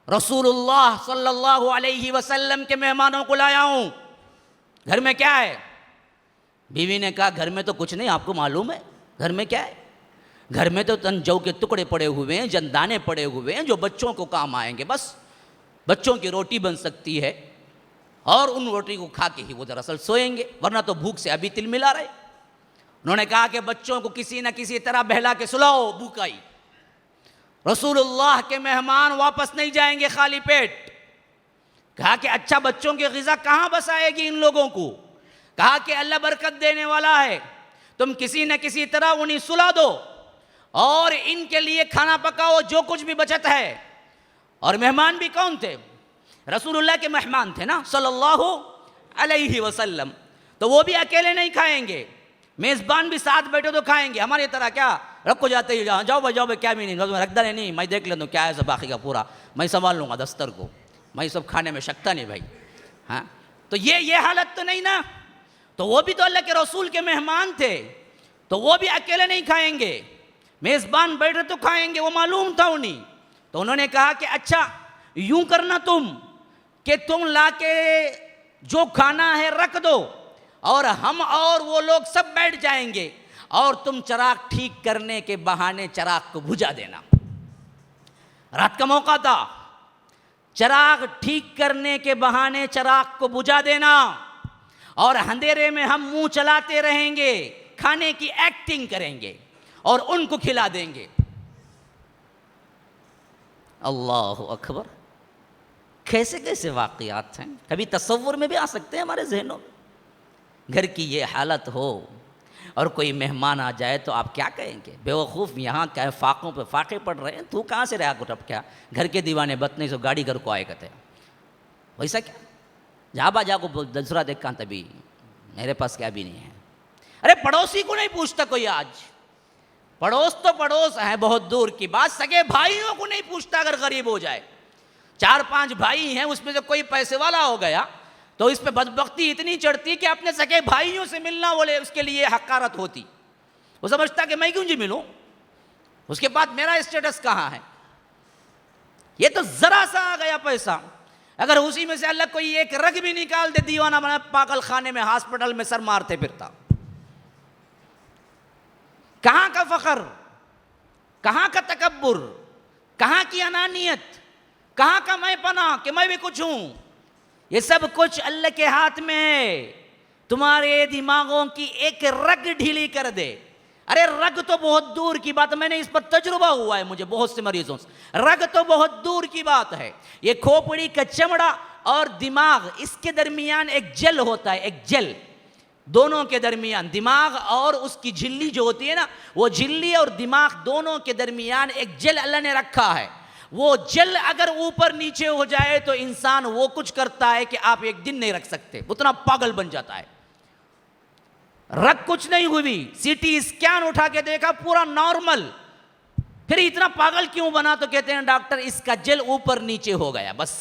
رسول اللہ صلی اللہ علیہ وسلم کے مہمانوں کو لایا ہوں، گھر میں کیا ہے؟ بیوی نے کہا گھر میں تو کچھ نہیں، آپ کو معلوم ہے گھر میں کیا ہے؟ گھر میں تو جو کے ٹکڑے پڑے ہوئے ہیں، جندانے پڑے ہوئے ہیں جو بچوں کو کام آئیں گے، بس بچوں کی روٹی بن سکتی ہے اور ان روٹی کو کھا کے ہی وہ دراصل سوئیں گے، ورنہ تو بھوک سے ابھی تل ملا رہے۔ انہوں نے کہا کہ بچوں کو کسی نہ کسی طرح بہلا کے سلاؤ، بھوک آئی۔ رسول اللہ کے مہمان واپس نہیں جائیں گے خالی پیٹ۔ کہا کہ اچھا بچوں کی غذا کہاں بس آئے گی ان لوگوں کو؟ کہا کہ اللہ برکت دینے والا ہے، تم کسی نہ کسی طرح انہیں سلا دو اور ان کے لیے کھانا پکاؤ جو کچھ بھی بچت ہے۔ اور مہمان بھی کون تھے؟ رسول اللہ کے مہمان تھے نا صلی اللہ علیہ وسلم، تو وہ بھی اکیلے نہیں کھائیں گے، میزبان بھی ساتھ بیٹھے تو کھائیں گے۔ ہماری طرح کیا رکھو جاتے ہی جاؤ بھائی کیا بھی نہیں رکھ دے نہیں، میں دیکھ لیتا ہوں کیا ہے سب باقی کا پورا، میں سنبھال لوں گا دستر کو، میں سب کھانے میں شکتا نہیں بھائی۔ ہاں تو یہ حالت تو نہیں نا، تو وہ بھی تو اللہ کے رسول کے مہمان تھے، تو وہ بھی اکیلے نہیں کھائیں گے، میزبان بیٹھے تو کھائیں گے، وہ معلوم تھا انہیں۔ تو انہوں نے کہا کہ اچھا یوں کرنا تم کہ تم لا کے جو کھانا ہے رکھ دو اور ہم اور وہ لوگ سب بیٹھ جائیں گے اور تم چراغ ٹھیک کرنے کے بہانے چراغ کو بجھا دینا۔ رات کا موقع تھا، چراغ ٹھیک کرنے کے بہانے چراغ کو بجھا دینا اور اندھیرے میں ہم منہ چلاتے رہیں گے، کھانے کی ایکٹنگ کریں گے اور ان کو کھلا دیں گے۔ اللہ اکبر، کیسے کیسے واقعات ہیں، کبھی تصور میں بھی آ سکتے ہیں ہمارے ذہنوں میں۔ گھر کی یہ حالت ہو اور کوئی مہمان آ جائے تو آپ کیا کہیں گے؟ بے وقوف یہاں کیا ہے، فاقوں پہ فاقے پڑ رہے ہیں، تو کہاں سے رہا کو ٹپ کیا، گھر کے دیوانے بتنے سو گاڑی گھر کو آئے کہتے ہیں ویسا کیا، جا با جا کو دوسرا دیکھا تبھی میرے پاس کیا بھی نہیں ہے۔ ارے پڑوسی کو نہیں پوچھتا کوئی، آج پڑوس تو پڑوس ہے بہت دور کی بات، سگے بھائیوں کو نہیں پوچھتا اگر غریب ہو جائے۔ 4-5 بھائی ہیں، اس میں سے کوئی پیسے والا ہو گیا تو اس پہ بدبختی اتنی چڑھتی کہ اپنے سگے بھائیوں سے ملنا بولے اس کے لیے حقارت ہوتی، وہ سمجھتا کہ میں کیوں جی ملوں، اس کے بعد میرا اسٹیٹس کہاں ہے۔ یہ تو ذرا سا آ گیا پیسہ، اگر اسی میں سے اللہ کوئی ایک رگ بھی نکال دے، دیوانہ بنا پاگل خانے میں ہاسپٹل میں سر مارتے پھرتا۔ کہاں کا فخر، کہاں کا تکبر، کہاں کی انانیت، کہاں کا میں پنا کہ میں بھی کچھ ہوں۔ یہ سب کچھ اللہ کے ہاتھ میں ہے، تمہارے دماغوں کی ایک رگ ڈھیلی کر دے۔ ارے رگ تو بہت دور کی بات ہے، میں نے اس پر تجربہ ہوا ہے مجھے بہت سے مریضوں سے، رگ تو بہت دور کی بات ہے۔ یہ کھوپڑی کا چمڑا اور دماغ، اس کے درمیان ایک جل ہوتا ہے، ایک جل دونوں کے درمیان، دماغ اور اس کی جھلی جو ہوتی ہے نا، وہ جھلی اور دماغ دونوں کے درمیان ایک جل اللہ نے رکھا ہے۔ وہ جل اگر اوپر نیچے ہو جائے تو انسان وہ کچھ کرتا ہے کہ آپ ایک دن نہیں رکھ سکتے، اتنا پاگل بن جاتا ہے۔ رگ کچھ نہیں ہوئی، سی ٹی اسکین اٹھا کے دیکھا پورا نارمل، پھر اتنا پاگل کیوں بنا؟ تو کہتے ہیں ڈاکٹر اس کا جل اوپر نیچے ہو گیا، بس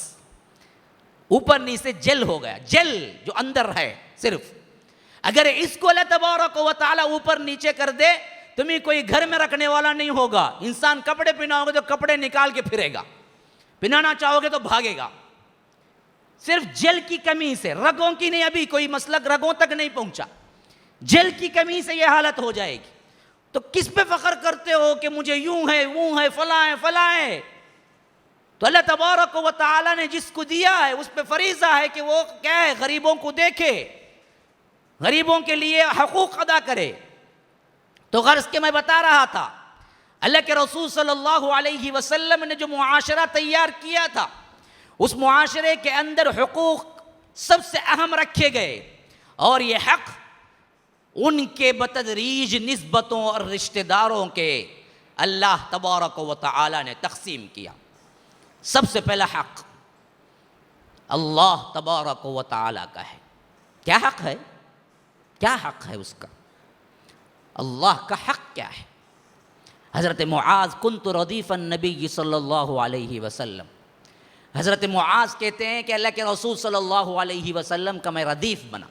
اوپر نیچے جل ہو گیا، جل جو اندر ہے صرف۔ اگر اس کو اللہ تبارک و تعالی اوپر نیچے کر دے، تمہیں کوئی گھر میں رکھنے والا نہیں ہوگا۔ انسان کپڑے پہناؤ گے تو کپڑے نکال کے پھرے گا، پہنانا چاہو گے تو بھاگے گا، صرف جل کی کمی سے، رگوں کی نہیں، ابھی کوئی مسلک رگوں تک نہیں پہنچا، جل کی کمی سے یہ حالت ہو جائے گی۔ تو کس پہ فخر کرتے ہو کہ مجھے یوں ہے وہ ہے فلاں ہے فلاں ہے؟ تو اللہ تبارک و تعالی نے جس کو دیا ہے اس پہ فریضہ ہے کہ وہ کیا ہے، غریبوں کو دیکھے، غریبوں کے لیے حقوق ادا کرے۔ تو غرض کے میں بتا رہا تھا، اللہ کے رسول صلی اللہ علیہ وسلم نے جو معاشرہ تیار کیا تھا، اس معاشرے کے اندر حقوق سب سے اہم رکھے گئے، اور یہ حق ان کے بتدریج نسبتوں اور رشتہ داروں کے اللہ تبارک و تعالی نے تقسیم کیا۔ سب سے پہلا حق اللہ تبارک و تعالی کا ہے۔ کیا حق ہے؟ کیا حق ہے اس کا؟ اللہ کا حق کیا ہے؟ حضرت معاذ کنت ردیف النبی صلی اللہ علیہ وسلم، حضرت معاذ کہتے ہیں کہ اللہ کے رسول صلی اللہ علیہ وسلم کا میں ردیف بنا۔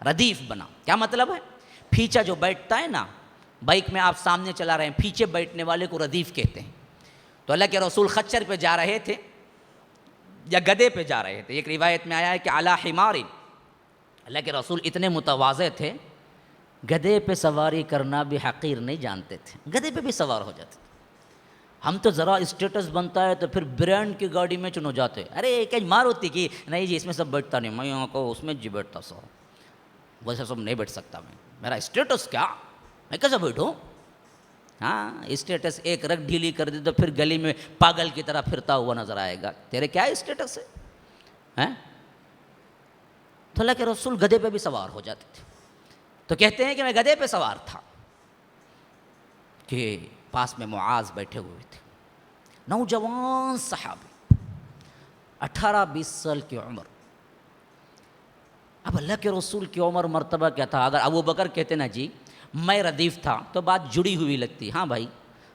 ردیف بنا کیا مطلب ہے؟ پیچھا جو بیٹھتا ہے نا، بائک میں آپ سامنے چلا رہے ہیں، پیچھے بیٹھنے والے کو ردیف کہتے ہیں۔ تو اللہ کے رسول خچر پہ جا رہے تھے یا گدے پہ جا رہے تھے. ایک روایت میں آیا ہے کہ علی حمار، اللہ کے رسول اتنے متواضع تھے، گدے پہ سواری کرنا بھی حقیر نہیں جانتے تھے، گدے پہ بھی سوار ہو جاتے تھے. ہم تو ذرا اسٹیٹس بنتا ہے تو پھر برانڈ کی گاڑی میں چنو جاتے، ارے کیا مار ہوتی کہ نہیں جی اس میں سب بیٹھتا نہیں، میں یہاں کو اس میں جی بیٹھتا سو، ویسے سب نہیں بیٹھ سکتا میں، میرا اسٹیٹس کیا، میں کیسے بیٹھوں. ہاں اسٹیٹس ایک رگ ڈھیلی کر دی تو پھر گلی میں پاگل کی طرح پھرتا ہوا نظر آئے گا، تیرے کیا اسٹیٹس ہے. تو اللہ کے رسول گدے پہ بھی سوار ہو جاتے تھے. تو کہتے ہیں کہ میں گدے پہ سوار تھا کہ پاس میں معاذ بیٹھے ہوئے تھے، نوجوان صحابی، 18-20 سال کی عمر. اب اللہ کے رسول کی عمر مرتبہ کیا تھا؟ اگر ابو بکر کہتے نا جی میں ردیف تھا تو بات جڑی ہوئی لگتی. ہاں بھائی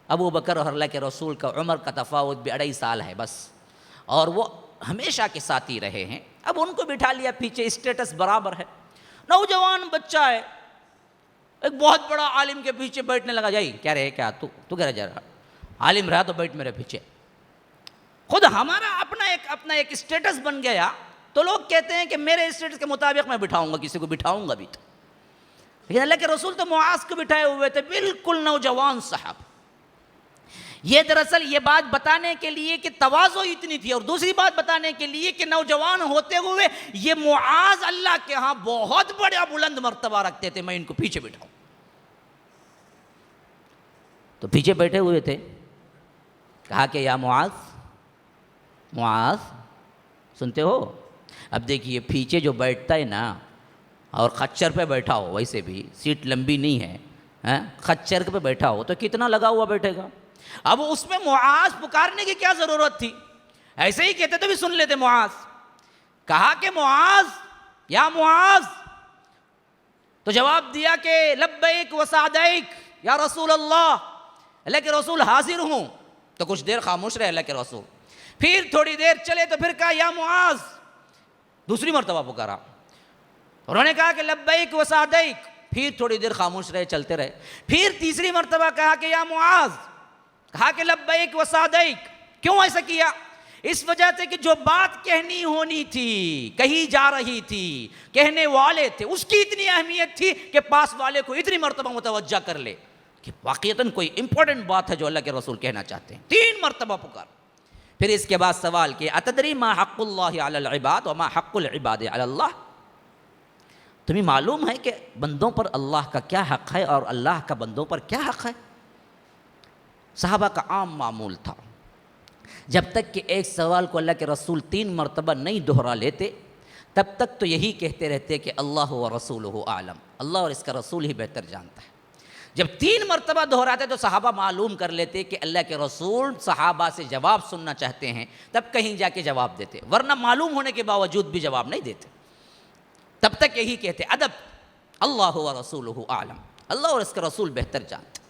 ابو بکر اور اللہ کے رسول کا عمر کا تفاوت بھی 2.5 سال ہے بس، اور وہ ہمیشہ کے ساتھی رہے ہیں. اب ان کو بٹھا لیا پیچھے، اسٹیٹس برابر ہے. نوجوان بچہ ہے، ایک بہت بڑا عالم کے پیچھے بیٹھنے لگا. جائی کیا رہے کیا تو کہہ رہا جا رہا عالم رہا تو بیٹھ میرے پیچھے. خود ہمارا اپنا ایک اسٹیٹس بن گیا تو لوگ کہتے ہیں کہ میرے اسٹیٹس کے مطابق میں بٹھاؤں گا، کسی کو بٹھاؤں گا بھی. تو لیکن اللہ کے رسول تو معاذ کو بٹھائے ہوئے تھے، بالکل نوجوان صاحب. یہ دراصل یہ بات بتانے کے لیے کہ تواضع اتنی تھی، اور دوسری بات بتانے کے لیے کہ نوجوان ہوتے ہوئے یہ معاذ اللہ کے ہاں بہت بڑا بلند مرتبہ رکھتے تھے، میں ان کو پیچھے بٹھاؤں. تو پیچھے بیٹھے ہوئے تھے. کہا کہ یا معاذ سنتے ہو؟ اب دیکھیے پیچھے جو بیٹھتا ہے نا، اور خچر پہ بیٹھا ہو، ویسے بھی سیٹ لمبی نہیں ہے، خچر پہ بیٹھا ہو تو کتنا لگا ہوا بیٹھے گا. اب اس میں معاذ پکارنے کی کیا ضرورت تھی؟ ایسے ہی کہتے تو بھی سن لیتے معاذ. کہا کہ معاذ، یا معاذ، تو جواب دیا کہ لبیک و سعدیک یا رسول اللہ، اللہ کے رسول حاضر ہوں. تو کچھ دیر خاموش رہے اللہ کے رسول، پھر تھوڑی دیر چلے تو پھر کہا یا معاذ، دوسری مرتبہ پکارا. انہوں نے کہا کہ لبیک و سعدیک، پھر تھوڑی دیر خاموش رہے، چلتے رہے. پھر تیسری مرتبہ کہا کہ یا معاذ، کہا کہ لبیک و سعدیک. کیوں ایسا کیا؟ اس وجہ سے کہ جو بات کہنی ہونی تھی، کہی جا رہی تھی، کہنے والے تھے، اس کی اتنی اہمیت تھی کہ پاس والے کو اتنی مرتبہ متوجہ کر لے کہ واقعتاً کوئی امپورٹنٹ بات ہے جو اللہ کے رسول کہنا چاہتے ہیں. 3 مرتبہ پکار. پھر اس کے بعد سوال کیا اتدری ما حق اللہ علی العباد وما حق العباد علی اللہ. تمہیں معلوم ہے کہ بندوں پر اللہ کا کیا حق ہے اور اللہ کا بندوں پر کیا حق ہے؟ صحابہ کا عام معمول تھا، جب تک کہ ایک سوال کو اللہ کے رسول 3 مرتبہ نہیں دہرا لیتے تب تک تو یہی کہتے رہتے کہ اللہ و رسولہ اعلم، اللہ اور اس کا رسول ہی بہتر جانتا ہے. جب 3 مرتبہ دہراتے تو صحابہ معلوم کر لیتے کہ اللہ کے رسول صحابہ سے جواب سننا چاہتے ہیں، تب کہیں جا کے جواب دیتے، ورنہ معلوم ہونے کے باوجود بھی جواب نہیں دیتے. تب تک یہی کہتے ادب اللہ و رسولہ اعلم، اللہ اور اس کا رسول بہتر جانتے.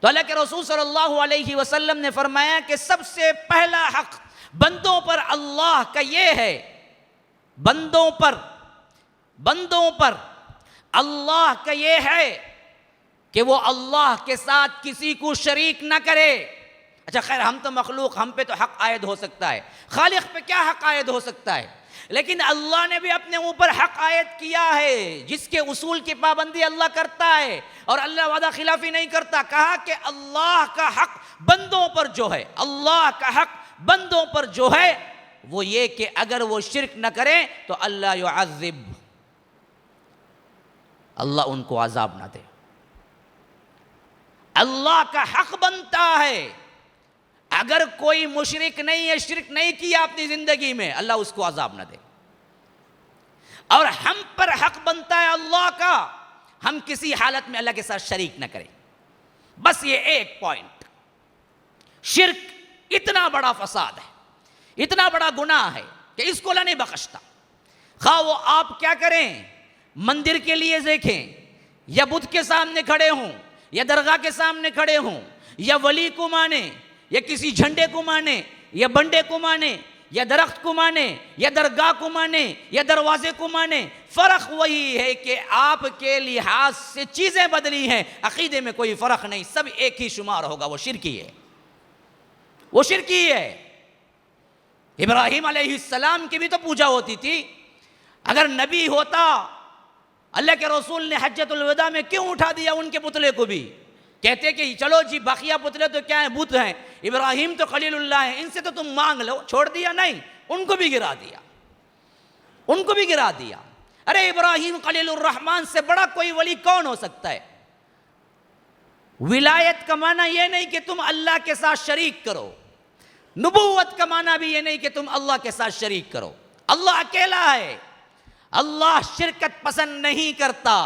تو اللہ کے رسول صلی اللہ علیہ وسلم نے فرمایا کہ سب سے پہلا حق بندوں پر اللہ کا یہ ہے، بندوں پر اللہ کا یہ ہے کہ وہ اللہ کے ساتھ کسی کو شریک نہ کرے. اچھا خیر، ہم تو مخلوق، ہم پہ تو حق عائد ہو سکتا ہے، خالق پہ کیا حق عائد ہو سکتا ہے؟ لیکن اللہ نے بھی اپنے اوپر حق عائد کیا ہے، جس کے اصول کی پابندی اللہ کرتا ہے اور اللہ وعدہ خلافی نہیں کرتا. کہا کہ اللہ کا حق بندوں پر جو ہے، اللہ کا حق بندوں پر جو ہے وہ یہ کہ اگر وہ شرک نہ کریں تو اللہ يعذب، اللہ ان کو عذاب نہ دے. اللہ کا حق بنتا ہے اگر کوئی مشرک نہیں ہے، شرک نہیں کیا اپنی زندگی میں، اللہ اس کو عذاب نہ دے. اور ہم پر حق بنتا ہے اللہ کا، ہم کسی حالت میں اللہ کے ساتھ شریک نہ کریں. بس یہ ایک پوائنٹ. شرک اتنا بڑا فساد ہے، اتنا بڑا گناہ ہے کہ اس کو اللہ نہیں بخشتا. خواہ وہ آپ کیا کریں، مندر کے لیے دیکھیں، یا بدھ کے سامنے کھڑے ہوں، یا درگاہ کے سامنے کھڑے ہوں، یا ولی کو مانے، یا کسی جھنڈے کو مانے، یا بنڈے کو مانے، یا درخت کو مانے، یا درگاہ کو مانے، یا دروازے کو مانے، فرق وہی ہے کہ آپ کے لحاظ سے چیزیں بدلی ہیں، عقیدے میں کوئی فرق نہیں، سب ایک ہی شمار ہوگا، وہ شرک ہی ہے. وہ شرک ہی ہے۔ ابراہیم علیہ السلام کی بھی تو پوجا ہوتی تھی۔ اگر نبی ہوتا، اللہ کے رسول نے حجۃ الوداع میں کیوں اٹھا دیا ان کے پتلے کو بھی؟ کہتے کہ چلو جی باقیہ پتلے تو کیا ہیں، بت ہیں، ابراہیم تو خلیل اللہ ہیں، ان سے تو تم مانگ لو۔ چھوڑ دیا؟ نہیں، ان کو بھی گرا دیا، ان کو بھی گرا دیا۔ ارے ابراہیم خلیل الرحمن سے بڑا کوئی ولی کون ہو سکتا ہے؟ ولایت کا معنی یہ نہیں کہ تم اللہ کے ساتھ شریک کرو، نبوت کا معنی بھی یہ نہیں کہ تم اللہ کے ساتھ شریک کرو۔ اللہ اکیلا ہے، اللہ شرکت پسند نہیں کرتا۔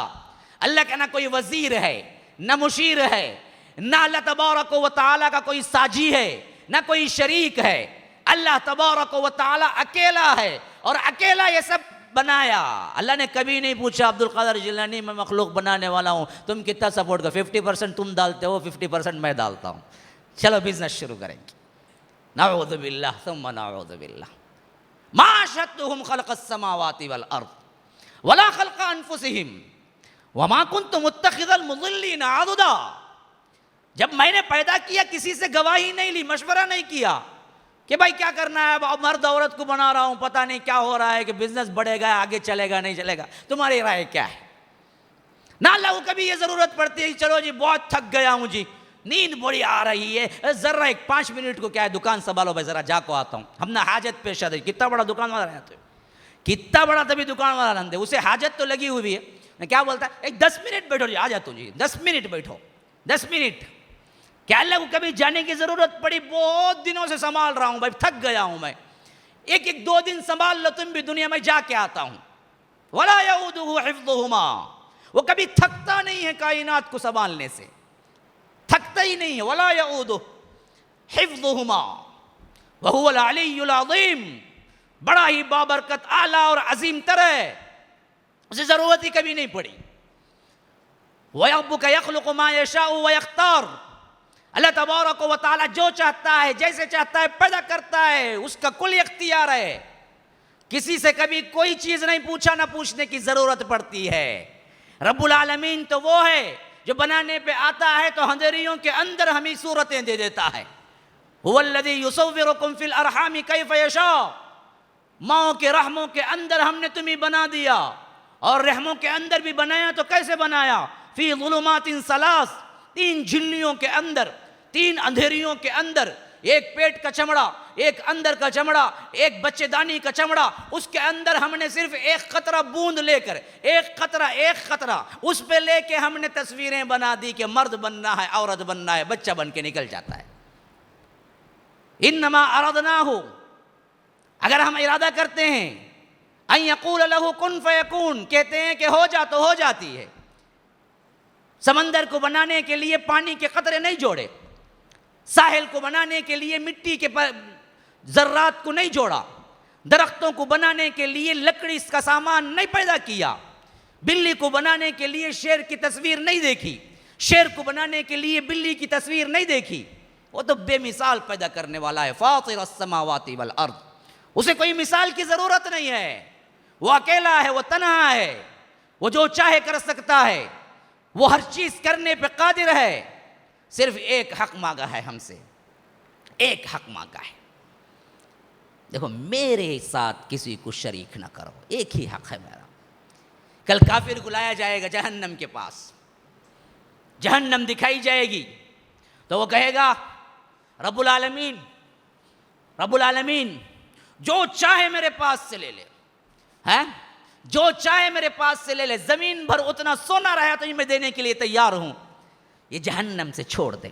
اللہ کا نہ کوئی وزیر ہے، نہ مشیر ہے، نہ اللہ تبارک و تعالیٰ کا کوئی ساجی ہے، نہ کوئی شریک ہے۔ اللہ تبارک و تعالیٰ اکیلا ہے اور اکیلا یہ سب بنایا۔ اللہ نے کبھی نہیں پوچھا عبد القادر جیلانی میں مخلوق بنانے والا ہوں، تم کتنا سپورٹ کرو؟ 50% تم ڈالتے ہو، 50% میں ڈالتا ہوں، چلو بزنس شروع کریں گے۔ نعوذ باللہ ثم نعوذ باللہ۔ ما اشہدتہم خلق السماوات والارض ولا خلق انفسہم وما کنت متخذ المضلین عضدا۔ جب میں نے پیدا کیا کسی سے گواہی نہیں لی، مشورہ نہیں کیا کہ بھائی کیا کرنا ہے، مرد عورت کو بنا رہا ہوں، پتہ نہیں کیا ہو رہا ہے، کہ بزنس بڑھے گا، آگے چلے گا نہیں چلے گا، تمہاری رائے کیا ہے؟ نہ اللہ کو کبھی یہ ضرورت پڑتی ہے چلو جی بہت تھک گیا ہوں جی، نیند بڑی آ رہی ہے، ذرا ایک 5 منٹ کو کیا ہے دکان سنبھالو بھائی، ذرا جا کو آتا ہوں، ہم نے حاجت پیش ہے۔ کتنا بڑا دکان والا رہتا ہے، کتنا بڑا تبھی دکان والا رہتا ہے، اسے حاجت تو لگی ہوئی ہے، کیا بولتا ہے ایک 10 منٹ بیٹھو جی، آ جاتا ہوں جی، 10 منٹ بیٹھو، 10 منٹ۔ کیا اللہ کو کبھی جانے کی ضرورت پڑی؟ بہت دنوں سے سنبھال رہا ہوں بھائی، تھک گیا ہوں میں، ایک 2 دن سنبھال لو تم بھی، دنیا میں جا کے آتا ہوں۔ ولا یعودہ حفظہما، وہ کبھی تھکتا نہیں ہے کائنات کو سنبھالنے سے، تھکتا ہی نہیں ہے۔ ولا یعودہ حفظہما وہو العلی العظیم، بڑا ہی بابرکت، اعلیٰ اور عظیم تر ہے، اسے ضرورت ہی کبھی نہیں پڑی۔ وَرَبُّكَ يَخْلُقُ مَا يَشَاءُ وَيَخْتَارُ، اللہ تبارک و تعالیٰ جو چاہتا ہے جیسے چاہتا ہے پیدا کرتا ہے، اس کا کل اختیار ہے، کسی سے کبھی کوئی چیز نہیں پوچھا، نہ پوچھنے کی ضرورت پڑتی ہے۔ رب العالمین تو وہ ہے جو بنانے پہ آتا ہے تو اندھیریوں کے اندر ہمیں صورتیں دے دیتا ہے۔ هُوَ الَّذِي يُصَوِّرُكُمْ فِي الْأَرْحَامِ كَيْفَ يَشَاءُ، ماؤں کے رحموں کے اندر ہم نے تمہیں بنا دیا، اور رحموں کے اندر بھی بنایا تو کیسے بنایا؟ فی ظلمات ثلاث، 3 جھلیوں کے اندر، 3 اندھیریوں کے اندر، ایک پیٹ کا چمڑا، ایک اندر کا چمڑا، ایک بچے دانی کا چمڑا، اس کے اندر ہم نے صرف ایک قطرہ بوند لے کر، ایک قطرہ اس پہ لے کے ہم نے تصویریں بنا دی کہ مرد بننا ہے، عورت بننا ہے، بچہ بن کے نکل جاتا ہے۔ انما اردناہ، اگر ہم ارادہ کرتے ہیں، ان یقول لہ کن فیکون، کہتے ہیں کہ ہو جا تو ہو جاتی ہے۔ سمندر کو بنانے کے لیے پانی کے قطرے نہیں جوڑے، ساحل کو بنانے کے لیے مٹی کے ذرات کو نہیں جوڑا، درختوں کو بنانے کے لیے لکڑی کا سامان نہیں پیدا کیا، بلی کو بنانے کے لیے شیر کی تصویر نہیں دیکھی، شیر کو بنانے کے لیے بلی کی تصویر نہیں دیکھی۔ وہ تو بے مثال پیدا کرنے والا ہے، فاطر السماوات والارض، اسے کوئی مثال کی ضرورت نہیں ہے، وہ اکیلا ہے، وہ تنہا ہے، وہ جو چاہے کر سکتا ہے، وہ ہر چیز کرنے پہ قادر ہے۔ صرف ایک حق مانگا ہے ہم سے، ایک حق مانگا ہے، دیکھو میرے ساتھ کسی کو شریک نہ کرو، ایک ہی حق ہے میرا۔ کل کافر کو لایا جائے گا جہنم کے پاس، جہنم دکھائی جائے گی تو وہ کہے گا رب العالمین جو چاہے میرے پاس سے لے لے، جو چاہے میرے پاس سے لے لے، زمین بھر اتنا سونا رہا تو میں دینے کے لیے تیار ہوں، یہ جہنم سے چھوڑ دے۔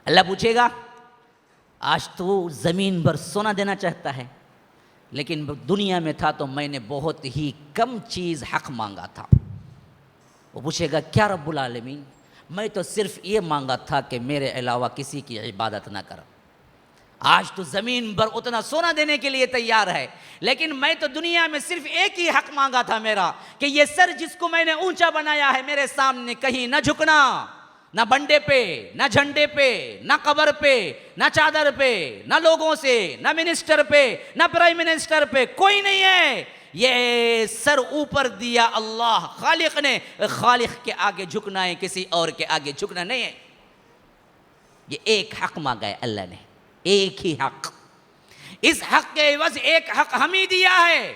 اللہ پوچھے گا آج تو زمین بھر سونا دینا چاہتا ہے، لیکن دنیا میں تھا تو میں نے بہت ہی کم چیز حق مانگا تھا۔ وہ پوچھے گا کیا رب العالمین؟ میں تو صرف یہ مانگا تھا کہ میرے علاوہ کسی کی عبادت نہ کر۔ آج تو زمین بھر اتنا سونا دینے کے لیے تیار ہے، لیکن میں تو دنیا میں صرف ایک ہی حق مانگا تھا میرا، کہ یہ سر جس کو میں نے اونچا بنایا ہے میرے سامنے کہیں نہ جھکنا، نہ بنڈے پہ، نہ جھنڈے پہ، نہ قبر پہ، نہ چادر پہ، نہ لوگوں سے، نہ منسٹر پہ، نہ پرائم منسٹر پہ، کوئی نہیں ہے۔ یہ سر اوپر دیا اللہ خالق نے، خالق کے آگے جھکنا ہے، کسی اور کے آگے جھکنا نہیں ہے۔ یہ ایک حق مانگا ہے اللہ نے، ایک ہی حق. اس حق کے عوض ایک حق ہم ہی دیا ہے,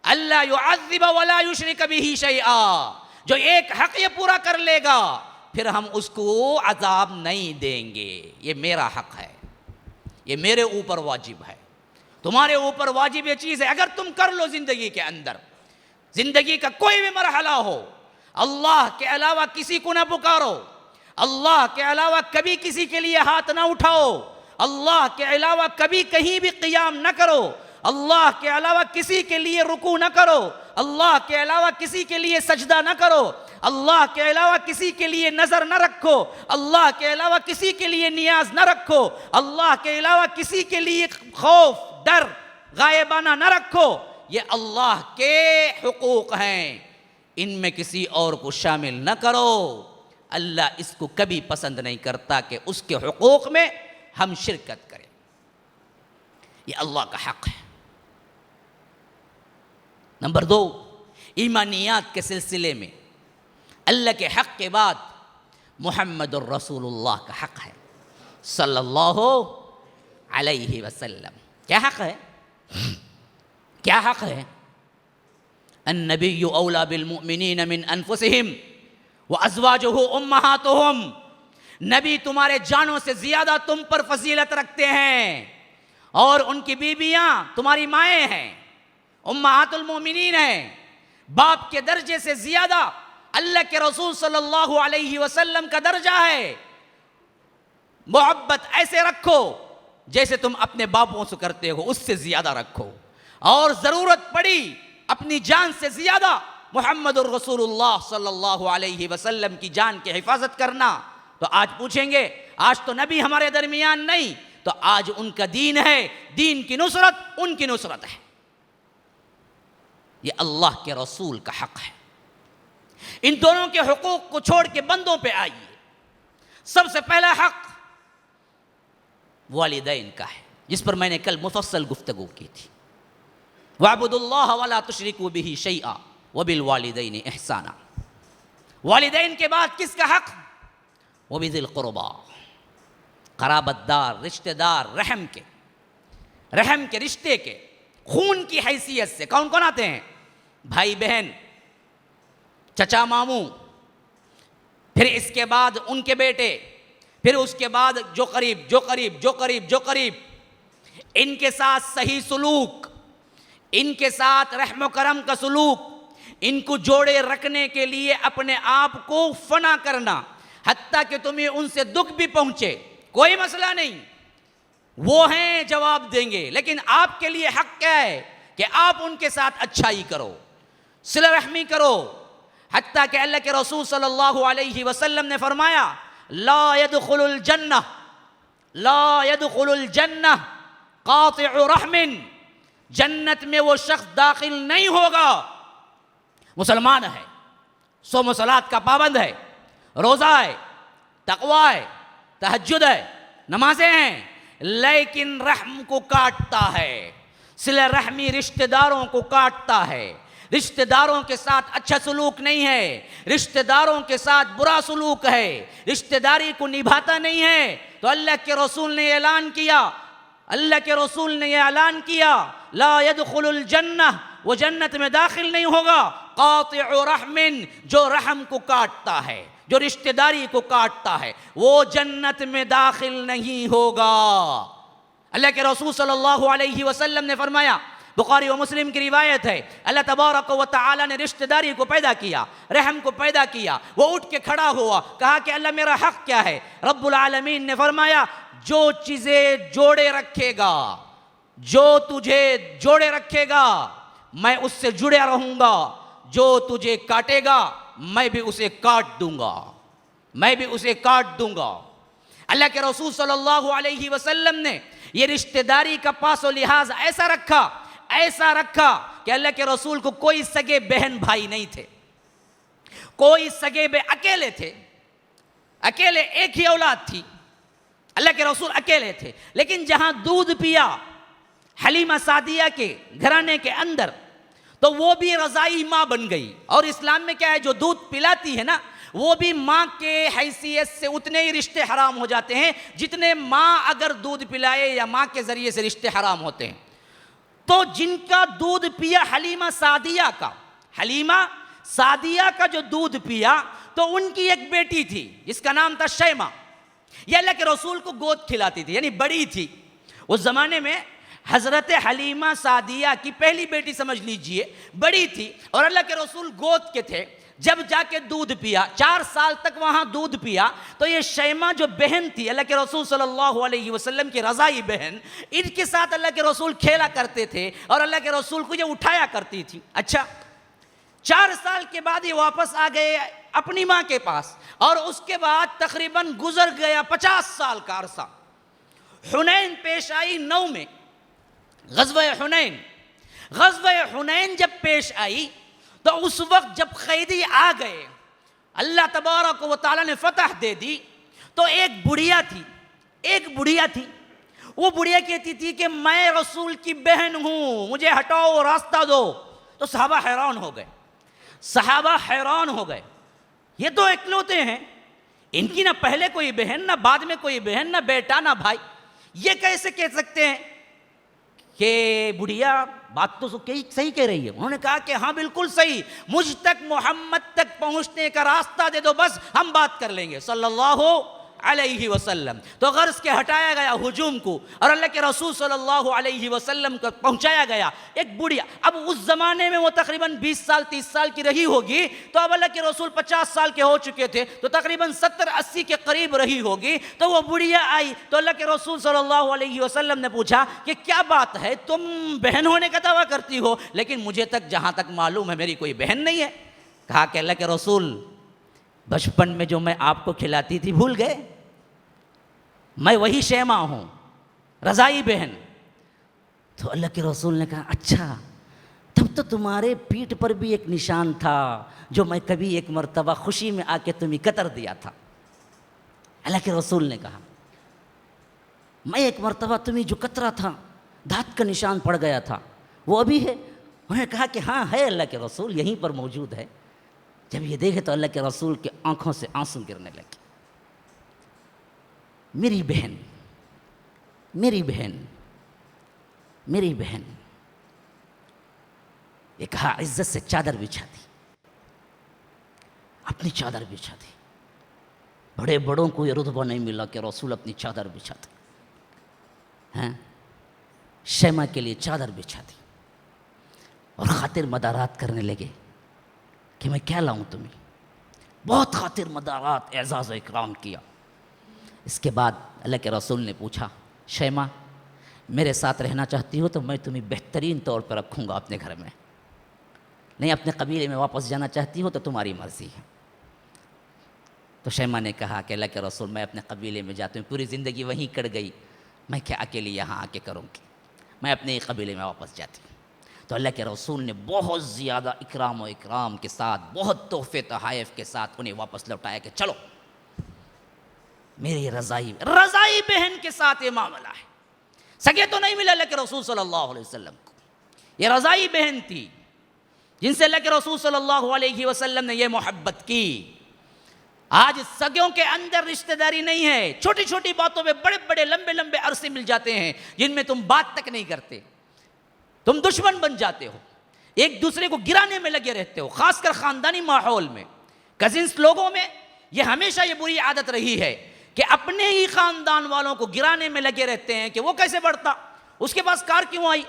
اللہ یعذب ولا یشرک بہ شیئا. جو ایک حق یہ پورا کر لے گا پھر ہم اس کو عذاب نہیں دیں گے. یہ میرا حق ہے, یہ میرے اوپر واجب ہے. تمہارے اوپر واجب یہ چیز ہے, اگر تم کر لو زندگی کے اندر, زندگی کا کوئی بھی مرحلہ ہو, اللہ کے علاوہ کسی کو نہ پکارو, اللہ کے علاوہ کبھی کسی کے لیے ہاتھ نہ اٹھاؤ, اللہ کے علاوہ کبھی کہیں بھی قیام نہ کرو, اللہ کے علاوہ کسی کے لیے رکوع نہ کرو, اللہ کے علاوہ کسی کے لیے سجدہ نہ کرو, اللہ کے علاوہ کسی کے لیے نظر نہ رکھو, اللہ کے علاوہ کسی کے لیے نیاز نہ رکھو, اللہ کے علاوہ کسی کے لیے خوف ڈر غائبانہ نہ رکھو. یہ اللہ کے حقوق ہیں, ان میں کسی اور کو شامل نہ کرو. اللہ اس کو کبھی پسند نہیں کرتا کہ اس کے حقوق میں ہم شرکت کریں. یہ اللہ کا حق ہے. نمبر 2, ایمانیات کے سلسلے میں اللہ کے حق کے بعد محمد الرسول اللہ کا حق ہے صلی اللہ علیہ وسلم. کیا حق ہے؟ کیا حق ہے؟ النبی اولا بالمؤمنین من انفسہم وازواجہ امہاتہم. نبی تمہارے جانوں سے زیادہ تم پر فضیلت رکھتے ہیں, اور ان کی بیویاں تمہاری مائیں ہیں, امہات المومنین ہیں. باپ کے درجے سے زیادہ اللہ کے رسول صلی اللہ علیہ وسلم کا درجہ ہے. محبت ایسے رکھو جیسے تم اپنے باپوں سے کرتے ہو, اس سے زیادہ رکھو, اور ضرورت پڑی اپنی جان سے زیادہ محمد الرسول اللہ صلی اللہ علیہ وسلم کی جان کی حفاظت کرنا. تو آج پوچھیں گے, آج تو نبی ہمارے درمیان نہیں, تو آج ان کا دین ہے, دین کی نصرت ان کی نصرت ہے. یہ اللہ کے رسول کا حق ہے. ان دونوں کے حقوق کو چھوڑ کے بندوں پہ آئیے. سب سے پہلا حق والدین کا ہے, جس پر میں نے کل مفصل گفتگو کی تھی. وَاعْبُدُوا اللَّهَ وَلَا تُشْرِكُوا بِهِ شَيْئًا وَبِالْوَالِدَيْنِ إِحْسَانًا. والدین کے بعد کس کا حق؟ وَبِذِي الْقُرْبَى. قرابت دار, رشتہ دار, رحم کے رشتے کے, خون کی حیثیت سے کون کون آتے ہیں؟ بھائی بہن, چچا ماموں, پھر اس کے بعد ان کے بیٹے, پھر اس کے بعد جو قریب, ان کے ساتھ صحیح سلوک, ان کے ساتھ رحم و کرم کا سلوک, ان کو جوڑے رکھنے کے لیے اپنے آپ کو فنا کرنا, حتیٰ کہ تمہیں ان سے دکھ بھی پہنچے, کوئی مسئلہ نہیں, وہ ہیں جواب دیں گے. لیکن آپ کے لیے حق کیا ہے کہ آپ ان کے ساتھ اچھائی کرو, صلہ رحمی کرو. حتیٰ کہ اللہ کے رسول صلی اللہ علیہ وسلم نے فرمایا, لا يدخل الجنہ قاطع رحم. جنت میں وہ شخص داخل نہیں ہوگا, مسلمان ہے, 100 صلوات کا پابند ہے, روزہ ہے, تقوی ہے, تہجد ہے, نمازیں ہیں, لیکن رحم کو کاٹتا ہے. صلہ رحمی رشتہ داروں کو کاٹتا ہے, رشتہ داروں کے ساتھ اچھا سلوک نہیں ہے, رشتہ داروں کے ساتھ برا سلوک ہے, رشتہ داری کو نبھاتا نہیں ہے. تو اللہ کے رسول نے اعلان کیا, لا يدخل الجنہ, وہ جنت میں داخل نہیں ہوگا, قاطع رحم, جو رحم کو کاٹتا ہے, جو رشتہ داری کو کاٹتا ہے, وہ جنت میں داخل نہیں ہوگا. اللہ کے رسول صلی اللہ علیہ وسلم نے فرمایا, بخاری و مسلم کی روایت ہے, اللہ تبارک و تعالی نے رشتہ داری کو پیدا کیا, رحم کو پیدا کیا. وہ اٹھ کے کھڑا ہوا, کہا کہ اللہ میرا حق کیا ہے؟ رب العالمین نے فرمایا, جو چیزیں جوڑے رکھے گا, جو تجھے جوڑے رکھے گا میں اس سے جڑے رہوں گا, جو تجھے کاٹے گا میں بھی اسے کاٹ دوں گا. اللہ کے رسول صلی اللہ علیہ وسلم نے یہ رشتہ داری کا پاس و لحاظ ایسا رکھا کہ اللہ کے رسول کو کوئی سگے بہن بھائی نہیں تھے, کوئی سگے اکیلے تھے, اکیلے ایک ہی اولاد تھی, اللہ کے رسول اکیلے تھے. لیکن جہاں دودھ پیا حلیمہ سعدیہ کے گھرانے کے اندر, تو وہ بھی رضائی ماں بن گئی. اور اسلام میں کیا ہے, جو دودھ پلاتی ہے نا, وہ بھی ماں کے حیثیت سے اتنے ہی رشتے حرام ہو جاتے ہیں جتنے ماں اگر دودھ پلائے یا ماں کے ذریعے سے رشتے حرام ہوتے ہیں۔ تو جن کا دودھ پیا حلیمہ سعدیہ کا جو دودھ پیا تو ان کی ایک بیٹی تھی جس کا نام تھا شیمہ، یہ اللہ کے رسول کو گود کھلاتی تھی، یعنی بڑی تھی اس زمانے میں۔ حضرت حلیمہ سعدیہ کی پہلی بیٹی سمجھ لیجئے، بڑی تھی اور اللہ کے رسول گود کے تھے۔ جب جا کے دودھ پیا، 4 سال تک وہاں دودھ پیا، تو یہ شیمہ جو بہن تھی اللہ کے رسول صلی اللہ علیہ وسلم کی رضائی بہن، ان کے ساتھ اللہ کے رسول کھیلا کرتے تھے اور اللہ کے رسول کو یہ اٹھایا کرتی تھی۔ اچھا 4 سال کے بعد یہ واپس آ گئے اپنی ماں کے پاس، اور اس کے بعد تقریباً گزر گیا 50 سال کا عرصہ۔ حنین پیش آئی 9 میں، غزوہ حنین جب پیش آئی تو اس وقت جب قیدی آ گئے، اللہ تبارک و تعالیٰ نے فتح دے دی، تو ایک بڑھیا تھی، وہ بڑھیا کہتی تھی کہ میں رسول کی بہن ہوں، مجھے ہٹاؤ، راستہ دو۔ تو صحابہ حیران ہو گئے، یہ تو اکلوتے ہیں، ان کی نہ پہلے کوئی بہن، نہ بعد میں کوئی بہن، نہ بیٹا، نہ بھائی، یہ کیسے کہہ سکتے ہیں کہ بڑھیا بات تو صحیح کہہ رہی ہے؟ انہوں نے کہا کہ ہاں بالکل صحیح، مجھ تک محمد تک پہنچنے کا راستہ دے دو، بس ہم بات کر لیں گے صلی اللہ علیہ وسلم۔ تو غرض کے ہٹایا گیا ہجوم کو اور اللہ کے رسول صلی اللہ علیہ وسلم کو پہنچایا گیا ایک بڑھیا۔ اب اس زمانے میں وہ تقریباً 20 سال 30 سال کی رہی ہوگی، تو اب اللہ کے رسول 50 سال کے ہو چکے تھے، تو تقریباً 70-80 کے قریب رہی ہوگی۔ تو وہ بڑھیا آئی تو اللہ کے رسول صلی اللہ علیہ وسلم نے پوچھا کہ کیا بات ہے، تم بہن ہونے کا دعویٰ کرتی ہو لیکن مجھے تک جہاں تک معلوم ہے میری کوئی بہن نہیں ہے۔ کہا کہ اللہ کے رسول بچپن میں جو میں آپ کو کھلاتی تھی بھول گئے؟ میں وہی شیمہ ہوں، رضائی بہن۔ تو اللہ کے رسول نے کہا اچھا، تب تو تمہارے پیٹھ پر بھی ایک نشان تھا جو میں کبھی ایک مرتبہ خوشی میں آ کے تمہیں قطر دیا تھا۔ اللہ کے رسول نے کہا میں ایک مرتبہ تمہیں جو قطرہ تھا، دھات کا نشان پڑ گیا تھا، وہ ابھی ہے؟ انہوں نے کہا کہ ہاں ہے اللہ کے رسول، یہیں پر موجود ہے۔ جب یہ دیکھے تو اللہ کے رسول کے آنکھوں سے آنسو گرنے لگے۔ میری بہن، یہ کہا عزت سے چادر بچھا دی، اپنی چادر بچھا دی۔ بڑے بڑوں کو یہ رتبہ نہیں ملا کہ رسول اپنی چادر بچھاتے ہیں، شیمہ کے لیے چادر بچھا دی اور خاطر مدارات کرنے لگے کہ میں کیا لاؤں تمہیں۔ بہت خاطر مدارات، اعزاز و اکرام کیا۔ اس کے بعد اللہ کے رسول نے پوچھا شیمہ میرے ساتھ رہنا چاہتی ہو تو میں تمہیں بہترین طور پر رکھوں گا اپنے گھر میں، نہیں اپنے قبیلے میں واپس جانا چاہتی ہو تو تمہاری مرضی ہے۔ تو شیمہ نے کہا کہ اللہ کے رسول میں اپنے قبیلے میں جاتی ہوں، پوری زندگی وہیں کٹ گئی، میں کیا اکیلی یہاں آ کے کروں گی، میں اپنے قبیلے میں واپس جاتی ہوں۔ تو اللہ کے رسول نے بہت زیادہ اکرام و اکرام کے ساتھ، بہت تحفے تحائف کے ساتھ انہیں واپس لوٹایا کہ چلو میری رضائی بہن کے ساتھ یہ معاملہ ہے۔ سگے تو نہیں ملے اللہ کے رسول صلی اللہ علیہ وسلم کو، یہ رضائی بہن تھی جن سے اللہ کے رسول صلی اللہ علیہ وسلم نے یہ محبت کی۔ آج سگوں کے اندر رشتہ داری نہیں ہے، چھوٹی چھوٹی باتوں میں بڑے بڑے لمبے لمبے عرصے مل جاتے ہیں جن میں تم بات تک نہیں کرتے، تم دشمن بن جاتے ہو، ایک دوسرے کو گرانے میں لگے رہتے ہو، خاص کر خاندانی ماحول میں، کزنس لوگوں میں یہ ہمیشہ یہ بری عادت رہی ہے کہ اپنے ہی خاندان والوں کو گرانے میں لگے رہتے ہیں کہ وہ کیسے بڑھتا، اس کے پاس کار کیوں آئی،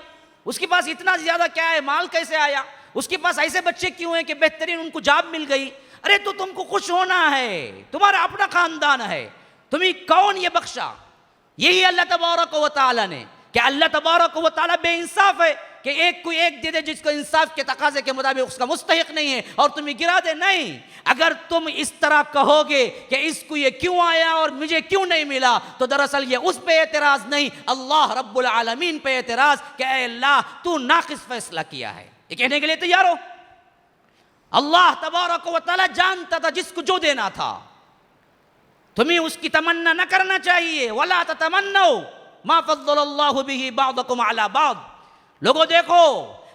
اس کے پاس اتنا زیادہ کیا ہے، مال کیسے آیا، اس کے پاس ایسے بچے کیوں ہیں کہ بہترین ان کو جاب مل گئی۔ ارے تو تم کو خوش ہونا ہے، تمہارا اپنا خاندان ہے، تمہیں کون یہ بخشا؟ یہی اللہ تبارک و تعالیٰ نے، کہ اللہ تبارک و تعالیٰ بے انصاف ہے کہ ایک کو ایک دے دے جس کو انصاف کے تقاضے کے مطابق اس کا مستحق نہیں ہے اور تمہیں گرا دے۔ نہیں، اگر تم اس طرح کہو گے کہ اس کو یہ کیوں آیا اور مجھے کیوں نہیں ملا، تو دراصل یہ اس پہ اعتراض نہیں، اللہ رب العالمین پہ اعتراض کہ اے اللہ تو ناقص فیصلہ کیا ہے۔ یہ کہنے کے لیے تیار ہو؟ اللہ تبارک و تعالیٰ جانتا تھا جس کو جو دینا تھا، تمہیں اس کی تمنا نہ کرنا چاہیے۔ وَلَا تَتَمَنَّوْا مَا فَضَّلَ اللَّهُ بِهِ بَعْضَكُمْ عَلَى بَعْضٍ۔ لوگوں دیکھو،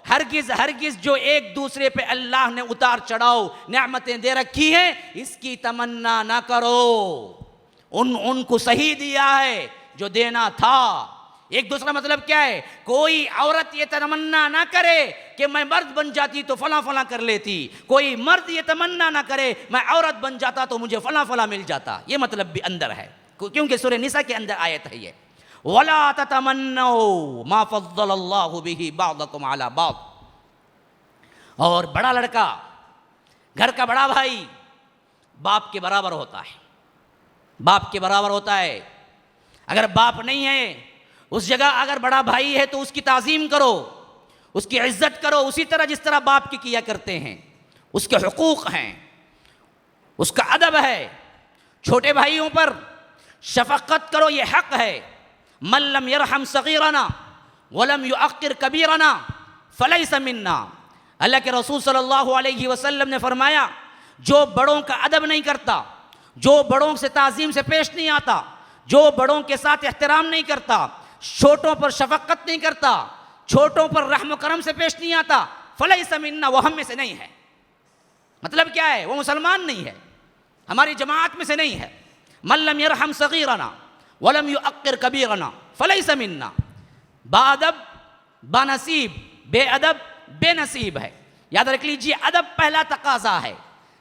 ہرگز ہرگز جو ایک دوسرے پہ اللہ نے اتار چڑھاؤ نعمتیں دے رکھی ہیں اس کی تمنا نہ کرو، ان کو صحیح دیا ہے جو دینا تھا۔ ایک دوسرا مطلب کیا ہے؟ کوئی عورت یہ تمنا نہ کرے کہ میں مرد بن جاتی تو فلاں فلاں کر لیتی، کوئی مرد یہ تمنا نہ کرے میں عورت بن جاتا تو مجھے فلاں فلاں مل جاتا، یہ مطلب بھی اندر ہے، کیونکہ سورہ نساء کے اندر آیت ہے یہ، وَلَا تَتَمَنَّوْا مَا فَضَّلَ اللَّهُ بِهِ بَعْضَكُمْ عَلَى بَعْضٍ۔ اور بڑا لڑکا، گھر کا بڑا بھائی باپ کے برابر ہوتا ہے، باپ کے برابر ہوتا ہے۔ اگر باپ نہیں ہے اس جگہ اگر بڑا بھائی ہے تو اس کی تعظیم کرو، اس کی عزت کرو، اسی طرح جس طرح باپ کی کیا کرتے ہیں، اس کے حقوق ہیں، اس کا ادب ہے۔ چھوٹے بھائیوں پر شفقت کرو، یہ حق ہے۔ من لم يرحم صغیرنا ولم يعقر کبیرنا فلیس منا۔ اللہ کے رسول صلی اللہ علیہ وسلم نے فرمایا جو بڑوں کا ادب نہیں کرتا، جو بڑوں سے تعظیم سے پیش نہیں آتا، جو بڑوں کے ساتھ احترام نہیں کرتا، چھوٹوں پر شفقت نہیں کرتا، چھوٹوں پر رحم و کرم سے پیش نہیں آتا، فلیس منا، وہ ہم میں سے نہیں ہے۔ مطلب کیا ہے؟ وہ مسلمان نہیں ہے، ہماری جماعت میں سے نہیں ہے۔ من لم يرحم صغیرنا ولم يعقر کبیرنا فلیس منا۔ باادب بانصیب، بے ادب بے نصیب ہے۔ یاد رکھ لیجیے، ادب پہلا تقاضا ہے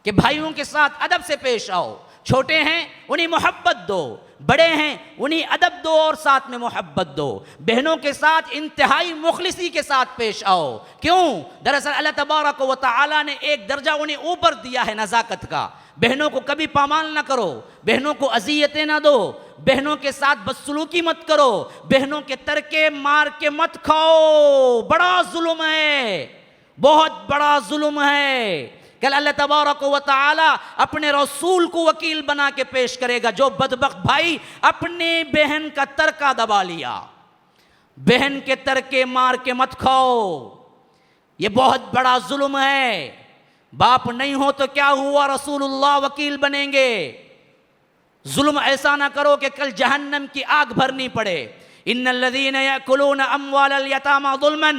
کہ بھائیوں کے ساتھ ادب سے پیش آؤ، چھوٹے ہیں انہیں محبت دو، بڑے ہیں انہیں ادب دو اور ساتھ میں محبت دو، بہنوں کے ساتھ انتہائی مخلصی کے ساتھ پیش آؤ۔ کیوں؟ دراصل اللہ تبارک و تعالی نے ایک درجہ انہیں اوپر دیا ہے نزاکت کا۔ بہنوں کو کبھی پامال نہ کرو، بہنوں کو اذیتیں نہ دو، بہنوں کے ساتھ بدسلوکی مت کرو، بہنوں کے ترکے مار کے مت کھاؤ، بڑا ظلم ہے، بہت بڑا ظلم ہے۔ کل اللہ تبارک و تعالی اپنے رسول کو وکیل بنا کے پیش کرے گا جو بدبخت بھائی اپنی بہن کا ترکہ دبا لیا۔ بہن کے ترکے مار کے مت کھاؤ، یہ بہت بڑا ظلم ہے۔ باپ نہیں ہو تو کیا ہوا، رسول اللہ وکیل بنیں گے۔ ظلم ایسا نہ کرو کہ کل جہنم کی آگ بھرنی پڑے۔ ان الذین یأکلون اموال الیتامی ظلما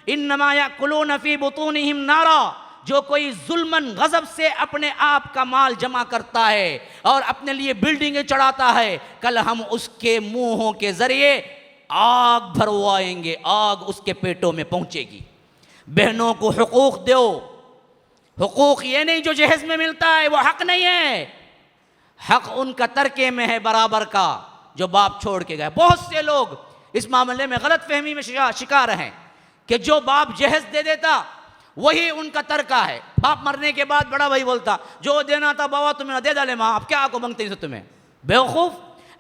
انما یأکلون فی بطونہم نارا۔ جو کوئی ظلماً غضب سے اپنے آپ کا مال جمع کرتا ہے اور اپنے لیے بلڈنگیں چڑھاتا ہے، کل ہم اس کے منہوں کے ذریعے آگ بھروائیں گے، آگ اس کے پیٹوں میں پہنچے گی۔ بہنوں کو حقوق دو، حقوق یہ نہیں جو جہیز میں ملتا ہے وہ حق نہیں ہے، حق ان کا ترکے میں ہے برابر کا جو باپ چھوڑ کے گئے۔ بہت سے لوگ اس معاملے میں غلط فہمی میں شکار ہیں کہ جو باپ جہیز دے دیتا وہی ان کا ترکہ ہے۔ باپ مرنے کے بعد بڑا بھائی بولتا جو دینا تھا بابا تمہیں دے ڈالے، ماں اب کیا کو مانگتے ہیں تمہیں؟ بیوقوف۔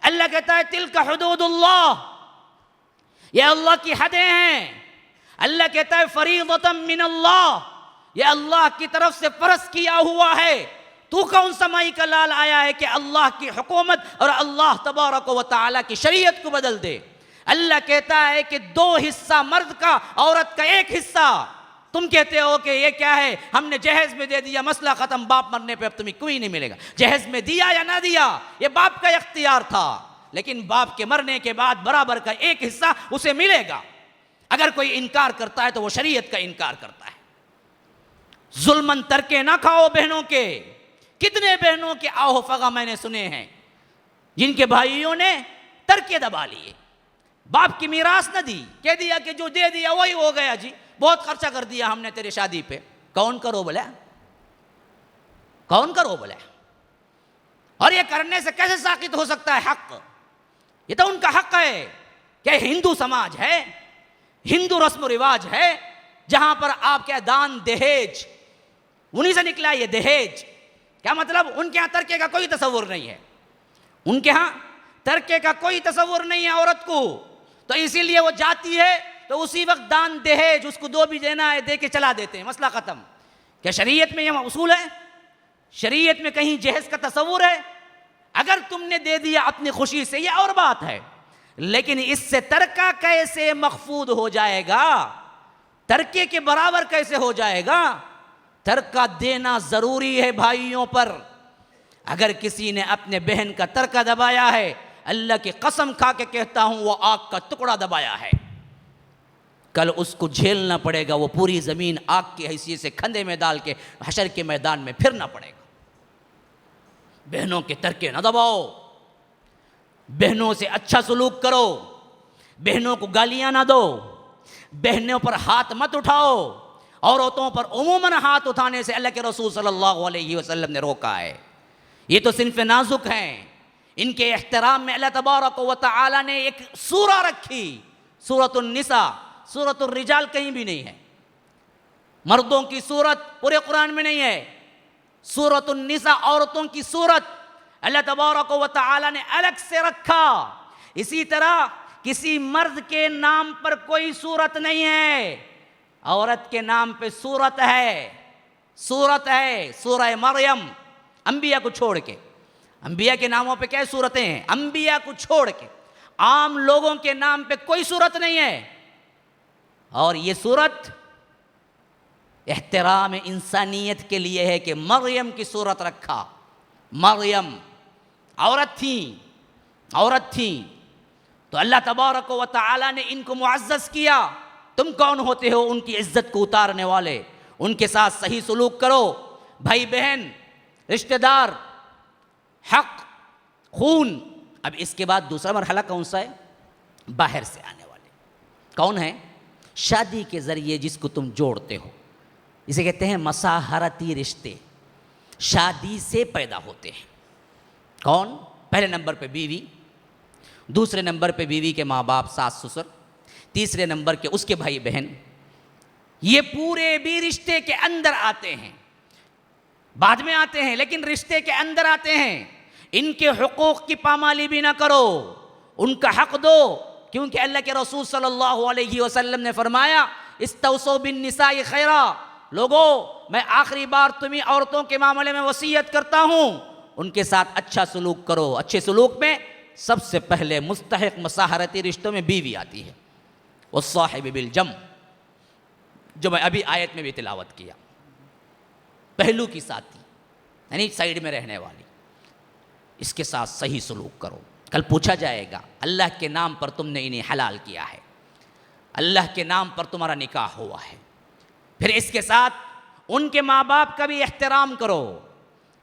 اللہ کہتا ہے تلک حدود اللہ، یہ اللہ کی حدیں ہیں۔ اللہ کہتا ہے فریضۃ من اللہ، یہ اللہ کی طرف سے فرض کیا ہوا ہے۔ تو کون سا مائی کا لال آیا ہے کہ اللہ کی حکومت اور اللہ تبارک و تعالیٰ کی شریعت کو بدل دے؟ اللہ کہتا ہے کہ 2 حصہ مرد کا، عورت کا 1 حصہ۔ تم کہتے ہو کہ یہ کیا ہے، ہم نے جہیز میں دے دیا، مسئلہ ختم، باپ مرنے پہ اب تمہیں کوئی نہیں ملے گا۔ جہیز میں دیا یا نہ دیا یہ باپ کا اختیار تھا، لیکن باپ کے مرنے کے بعد برابر کا 1 حصہ اسے ملے گا۔ اگر کوئی انکار کرتا ہے تو وہ شریعت کا انکار کرتا ہے۔ ظلماً ترکے نہ کھاؤ بہنوں کے۔ کتنے بہنوں کے آہ فغاں میں نے سنے ہیں جن کے بھائیوں نے ترکے دبا لیے، باپ کی میراث نہ دی، کہہ دیا کہ جو دے دیا وہی ہو گیا، جی بہت خرچہ کر دیا ہم نے تیرے شادی پہ۔ کون کرو بولا؟ کون کرو بولا؟ اور یہ کرنے سے کیسے ساقط ہو سکتا ہے حق؟ یہ تو ان کا حق ہے کہ ہندو سماج ہے، ہندو رسم و رواج ہے جہاں پر آپ کیا دان دہیج، انہی سے نکلا یہ دہیج۔ کیا مطلب؟ ان کے ہاں ترکے کا کوئی تصور نہیں ہے، ان کے ہاں ترکے کا کوئی تصور نہیں ہے عورت کو، تو اسی لیے وہ جاتی ہے تو اسی وقت دان دہیج اس کو 2 بھی دینا ہے، دے کے چلا دیتے ہیں، مسئلہ ختم۔ کیا شریعت میں یہ اصول ہے؟ شریعت میں کہیں جہیز کا تصور ہے؟ اگر تم نے دے دیا اپنی خوشی سے یہ اور بات ہے، لیکن اس سے ترکہ کیسے مخفوض ہو جائے گا؟ ترکے کے برابر کیسے ہو جائے گا؟ ترکہ دینا ضروری ہے بھائیوں پر۔ اگر کسی نے اپنے بہن کا ترکہ دبایا ہے، اللہ کی قسم کھا کے کہتا ہوں وہ آگ کا ٹکڑا دبایا ہے، کل اس کو جھیلنا پڑے گا، وہ پوری زمین آگ کی حیثیت سے کھندے میں ڈال کے حشر کے میدان میں پھرنا پڑے گا۔ بہنوں کے ترکے نہ دباؤ، بہنوں سے اچھا سلوک کرو، بہنوں کو گالیاں نہ دو، بہنوں پر ہاتھ مت اٹھاؤ۔ عورتوں پر عموماً ہاتھ اٹھانے سے اللہ کے رسول صلی اللہ علیہ وسلم نے روکا ہے۔ یہ تو صنف نازک ہیں، ان کے احترام میں اللہ تبارک و تعالی نے ایک سورہ رکھی، سورۃ النساء۔ سورۃ الرجال کہیں بھی نہیں ہے، مردوں کی سورت پورے قرآن میں نہیں ہے۔ سورۃ النساء عورتوں کی سورت اللہ تبارک و تعالی نے الگ سے رکھا۔ اسی طرح کسی مرد کے نام پر کوئی سورت نہیں ہے، عورت کے نام پہ سورت ہے، سورت ہے سورہ مریم۔ انبیاء کو چھوڑ کے، انبیاء کے ناموں پہ کیا سورتیں ہیں؟ انبیاء کو چھوڑ کے عام لوگوں کے نام پہ کوئی سورت نہیں ہے۔ اور یہ سورت احترام انسانیت کے لیے ہے کہ مریم کی صورت رکھا۔ مریم عورت تھیں، تو اللہ تبارک و تعالی نے ان کو معزز کیا۔ تم کون ہوتے ہو ان کی عزت کو اتارنے والے؟ ان کے ساتھ صحیح سلوک کرو، بھائی بہن، رشتہ دار، حق، خون۔ اب اس کے بعد دوسرا مرحلہ کون سا ہے؟ باہر سے آنے والے کون ہیں؟ شادی کے ذریعے جس کو تم جوڑتے ہو، اسے کہتے ہیں مساہرتی رشتے، شادی سے پیدا ہوتے ہیں۔ کون؟ پہلے نمبر پہ بیوی، دوسرے نمبر پہ بیوی کے ماں باپ، ساس سسر، تیسرے نمبر کے اس کے بھائی بہن۔ یہ پورے بھی رشتے کے اندر آتے ہیں، بعد میں آتے ہیں لیکن رشتے کے اندر آتے ہیں۔ ان کے حقوق کی پامالی بھی نہ کرو، ان کا حق دو، کیونکہ اللہ کے رسول صلی اللہ علیہ وسلم نے فرمایا استوصوا بالنساء خیرا۔ لوگو، میں آخری بار تمہیں عورتوں کے معاملے میں وصیت کرتا ہوں، ان کے ساتھ اچھا سلوک کرو۔ اچھے سلوک میں سب سے پہلے مستحق مساہرتی رشتوں میں بیوی آتی ہے، والصاحب بالجنب، جو میں ابھی آیت میں بھی تلاوت کیا، پہلو کی ساتھی، یعنی سائیڈ میں رہنے والی، اس کے ساتھ صحیح سلوک کرو۔ کل پوچھا جائے گا اللہ کے نام پر تم نے انہیں حلال کیا ہے، اللہ کے نام پر تمہارا نکاح ہوا ہے، پھر اس کے ساتھ ان کے ماں باپ کا بھی احترام کرو،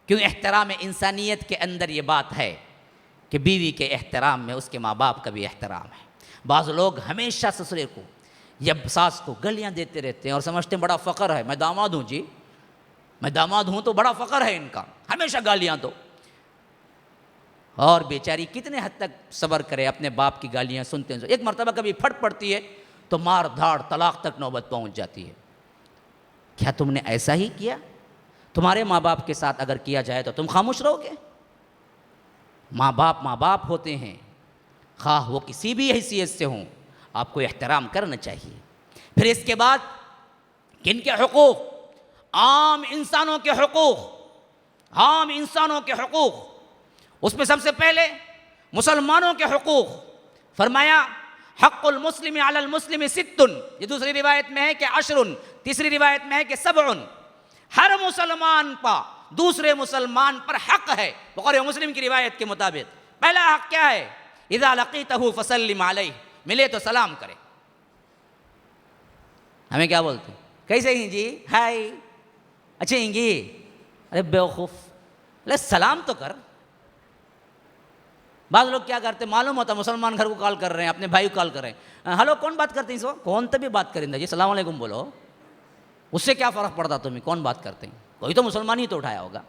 کیوں احترام انسانیت کے اندر یہ بات ہے کہ بیوی کے احترام میں اس کے ماں باپ کا بھی احترام ہے۔ بعض لوگ ہمیشہ سسرے کو یا ساس کو گلیاں دیتے رہتے ہیں اور سمجھتے ہیں بڑا فخر ہے، میں داماد ہوں جی، میں داماد ہوں تو بڑا فخر ہے ان کا، ہمیشہ گالیاں دو۔ اور بیچاری کتنے حد تک صبر کرے اپنے باپ کی گالیاں سنتے ہیں؟ ایک مرتبہ کبھی پھٹ پڑتی ہے تو مار دھاڑ طلاق تک نوبت پہنچ جاتی ہے۔ کیا تم نے ایسا ہی کیا؟ تمہارے ماں باپ کے ساتھ اگر کیا جائے تو تم خاموش رہو گے؟ ماں باپ ہوتے ہیں، خواہ وہ کسی بھی حیثیت سے ہوں، آپ کو احترام کرنا چاہیے۔ پھر اس کے بعد کن کے حقوق؟ عام انسانوں کے حقوق، عام انسانوں کے حقوق۔ اس میں سب سے پہلے مسلمانوں کے حقوق۔ فرمایا حق المسلم علی المسلم ست، یہ دوسری روایت میں ہے کہ 10، تیسری روایت میں ہے کہ 7۔ ہر مسلمان پر دوسرے مسلمان پر حق ہے، بخاری و مسلم کی روایت کے مطابق۔ پہلا حق کیا ہے؟ اذا لقیتہ فسلم علیہ، ملے تو سلام کرے۔ ہمیں کیا بولتے ہیں؟ کیسے ہیں جی؟ ہائی، اچھے ہیں گی؟ ارے بیوقوف، لے سلام تو کر۔ بعض لوگ کیا کرتے ہیں، معلوم ہوتا مسلمان گھر کو کال کر رہے ہیں، اپنے بھائی کو کال کر رہے ہیں، ہلو کون بات کرتے ہیں اس وقت؟ کون تبھی بات کریں جی، السلام علیکم بولو، اس سے کیا فرق پڑتا تمہیں کون بات کرتے ہیں؟ کوئی تو مسلمان ہی تو اٹھایا ہوگا۔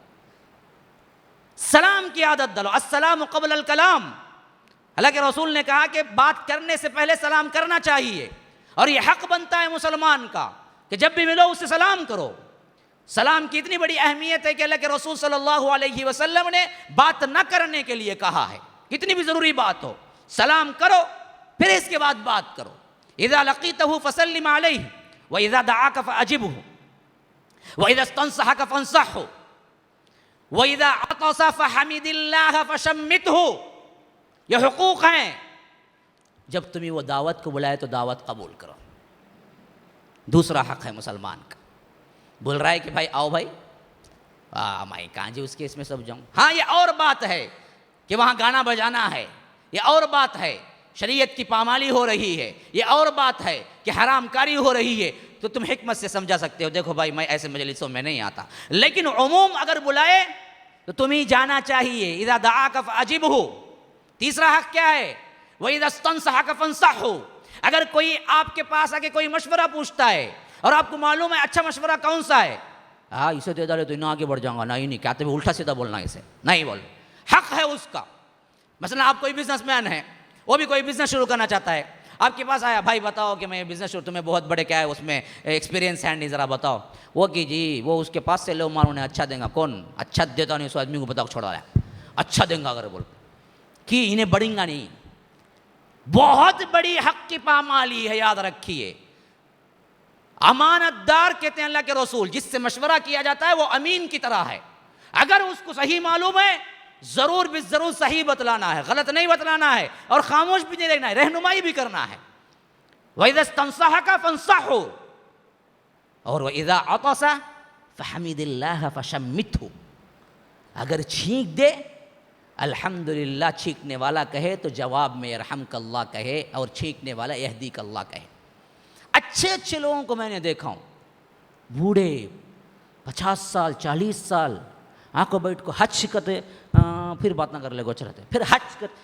سلام کی عادت ڈالو، السلام قبل الکلام۔ اللہ کے رسول نے کہا کہ بات کرنے سے پہلے سلام کرنا چاہیے، اور یہ حق بنتا ہے مسلمان کا کہ جب بھی ملو اس سے سلام کرو۔ سلام کی اتنی بڑی اہمیت ہے کہ اللہ کے رسول صلی اللہ علیہ وسلم نے بات نہ کرنے کے لیے کہا ہے، کتنی بھی ضروری بات ہو سلام کرو، پھر اس کے بعد بات کرو۔ اذا لقیتہ فسلم علیہ واذا دعاک فاجبہ واذا استنصحک فانصحہ واذا عطس فحمد اللہ فشمتہ۔ یہ حقوق ہیں، جب تمہیں وہ دعوت کو بلائے تو دعوت قبول کرو۔ دوسرا حق ہے مسلمان کا، بول رہا ہے کہ بھائی آؤ بھائی، میں کہاں جی اس کے اس میں سب جاؤں؟ ہاں یہ اور بات ہے کہ وہاں گانا بجانا ہے، یہ اور بات ہے شریعت کی پامالی ہو رہی ہے، یہ اور بات ہے کہ حرام کاری ہو رہی ہے، تو تم حکمت سے سمجھا سکتے ہو، دیکھو بھائی میں ایسے مجلسوں میں نہیں آتا، لیکن عموم اگر بلائے تو تمہیں جانا چاہیے۔ اذا دعاک فاجبہ۔ تیسرا حق کیا ہے؟ وَإِذَا اسْتَنصَحَكَ فَانصَحْهُ۔ اگر کوئی آپ کے پاس آ کے کوئی مشورہ پوچھتا ہے اور آپ کو معلوم ہے اچھا مشورہ کون سا ہے، ہاں اسے دے ڈالے تو نہ آگے بڑھ جاؤں گا، نہیں کیا تمہیں الٹا سیدھا بولنا ہے، اسے نہیں بول، حق ہے اس کا۔ مثلا آپ کوئی بزنس مین ہے، وہ بھی کوئی بزنس شروع کرنا چاہتا ہے، آپ کے پاس آیا، بھائی بتاؤ کہ میں بزنس شروع، تمہیں بہت بڑے کیا ہے اس میں ایکسپیرینس ہے نہیں، ذرا بتاؤ۔ وہ کہ جی وہ اس کے پاس سے لو مارو نے اچھا دیں گا، کون اچھا دیتا نہیں، سو آدمی کو بتاؤ چھوڑا ہے اچھا دیں گا اگر بول کہ انہیں بڑھیں گا نہیں۔ بہت بڑی حق کی پامالی ہے، یاد رکھیے۔ امانت دار کہتے ہیں اللہ کے رسول، جس سے مشورہ کیا جاتا ہے وہ امین کی طرح ہے، اگر اس کو صحیح معلوم ہے ضرور بالضرور صحیح بتلانا ہے، غلط نہیں بتلانا ہے، اور خاموش بھی نہیں رہنا ہے، رہنمائی بھی کرنا ہے۔ وَإِذَا اسْتَنصَحَكَ فَانصَحْهُ، اور وَإِذَا عَطَسَ فَحَمِدِ اللَّهَ فَشَمِّتْهُ، اگر چھینک دے الحمدللہ، چھینکنے والا کہے تو جواب میں یرحمک اللہ کہے، اور چھینکنے والا یہدیک اللہ کہے۔ اچھے اچھے لوگوں کو میں نے دیکھا ہوں، بوڑھے 50 سال 40 سال آنکھوں بیٹھ کو حج کرتے، پھر بات نہ کر لے گوچر رہتے، پھر حج کرتے،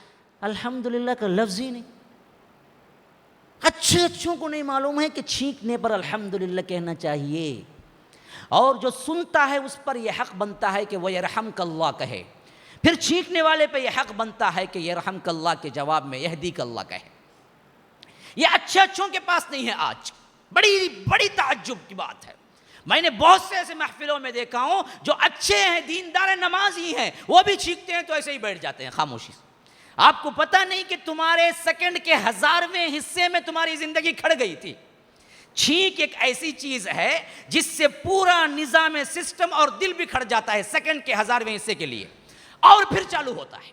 الحمدللہ کا لفظ ہی نہیں۔ اچھے اچھوں کو نہیں معلوم ہے کہ چھینکنے پر الحمدللہ کہنا چاہیے، اور جو سنتا ہے اس پر یہ حق بنتا ہے کہ وہ یرحمک اللہ کہے، پھر چھینکنے والے پہ یہ حق بنتا ہے کہ یرحمک اللہ کے جواب میں یہدیک اللہ کہے۔ یہ اچھے اچھوں کے پاس نہیں ہے آج، بڑی بڑی تعجب کی بات ہے۔ میں نے بہت سے ایسے محفلوں میں دیکھا ہوں جو اچھے ہیں، دیندار نمازی ہیں، وہ بھی چھینکتے ہیں تو ایسے ہی بیٹھ جاتے ہیں خاموشی سے۔ آپ کو پتہ نہیں کہ تمہارے سیکنڈ کے 1000ویں حصے میں تمہاری زندگی کھڑ گئی تھی۔ چھینک ایک ایسی چیز ہے جس سے پورا نظام سسٹم اور دل بھی کھڑ جاتا ہے سیکنڈ کے 1000ویں حصے کے لیے، اور پھر چالو ہوتا ہے۔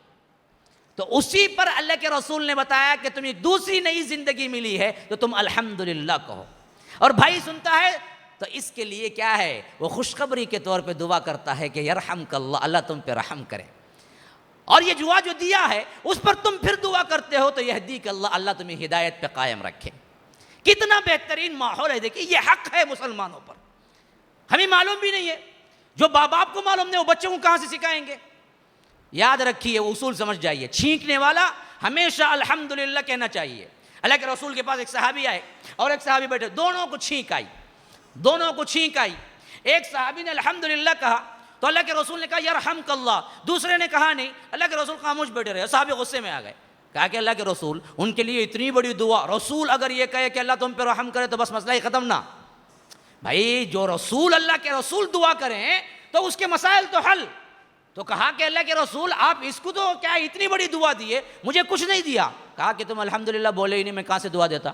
تو اسی پر اللہ کے رسول نے بتایا کہ تمہیں دوسری نئی زندگی ملی ہے تو تم الحمدللہ کہو، اور بھائی سنتا ہے تو اس کے لیے کیا ہے، وہ خوشخبری کے طور پہ دعا کرتا ہے کہ یرحمک اللہ، اللہ تم پہ رحم کرے، اور یہ دعا جو دیا ہے اس پر تم پھر دعا کرتے ہو تو یہدیک اللہ، اللہ تمہیں ہدایت پہ قائم رکھے۔ کتنا بہترین ماحول ہے، دیکھیے یہ حق ہے مسلمانوں پر، ہمیں معلوم بھی نہیں ہے، جو باپ کو معلوم نہیں وہ بچوں کو کہاں سے سکھائیں گے؟ یاد رکھیے، وہ اصول سمجھ جائیے، چھینکنے والا ہمیشہ الحمدللہ کہنا چاہیے۔ اللہ کے رسول کے پاس ایک صحابی آئے اور ایک صحابی بیٹھے، دونوں کو چھینک آئی، ایک صحابی نے الحمدللہ کہا تو اللہ کے رسول نے کہا یرحمک اللہ، دوسرے نے کہا نہیں، اللہ کے رسول خاموش بیٹھے رہے، صحابی غصے میں آ گئے، کہا کہ اللہ کے رسول، ان کے لیے اتنی بڑی دعا، رسول اگر یہ کہے کہ اللہ تم پہ رحم کرے تو بس مسئلہ ہی ختم نہ۔ بھائی جو رسول، اللہ کے رسول دعا کریں تو اس کے مسائل تو حل۔ تو کہا کہ اللہ کے رسول آپ اس کو تو کیا اتنی بڑی دعا دیے، مجھے کچھ نہیں دیا۔ کہا کہ تم الحمدللہ بولے ہی نہیں، میں کہاں سے دعا دیتا؟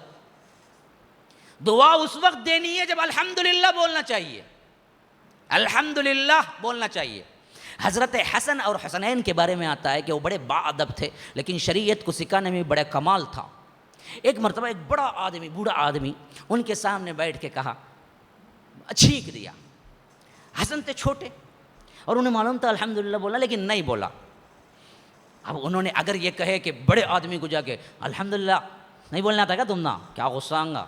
دعا اس وقت دینی ہے جب الحمدللہ بولنا چاہیے، الحمدللہ بولنا چاہیے۔ حضرت حسن اور حسنین کے بارے میں آتا ہے کہ وہ بڑے باادب تھے، لیکن شریعت کو سکھانے میں بڑا کمال تھا۔ ایک مرتبہ ایک بڑا آدمی، بوڑھا آدمی ان کے سامنے بیٹھ کے کہا، چھینک دیا۔ حسن تھے چھوٹے اور انہیں معلوم تھا الحمدللہ بولنا، لیکن نہیں بولا۔ اب انہوں نے اگر یہ کہے کہ بڑے آدمی کو جا کے الحمدللہ نہیں بولنا تھا کیا تم نا، کیا غصہ آؤں گا؟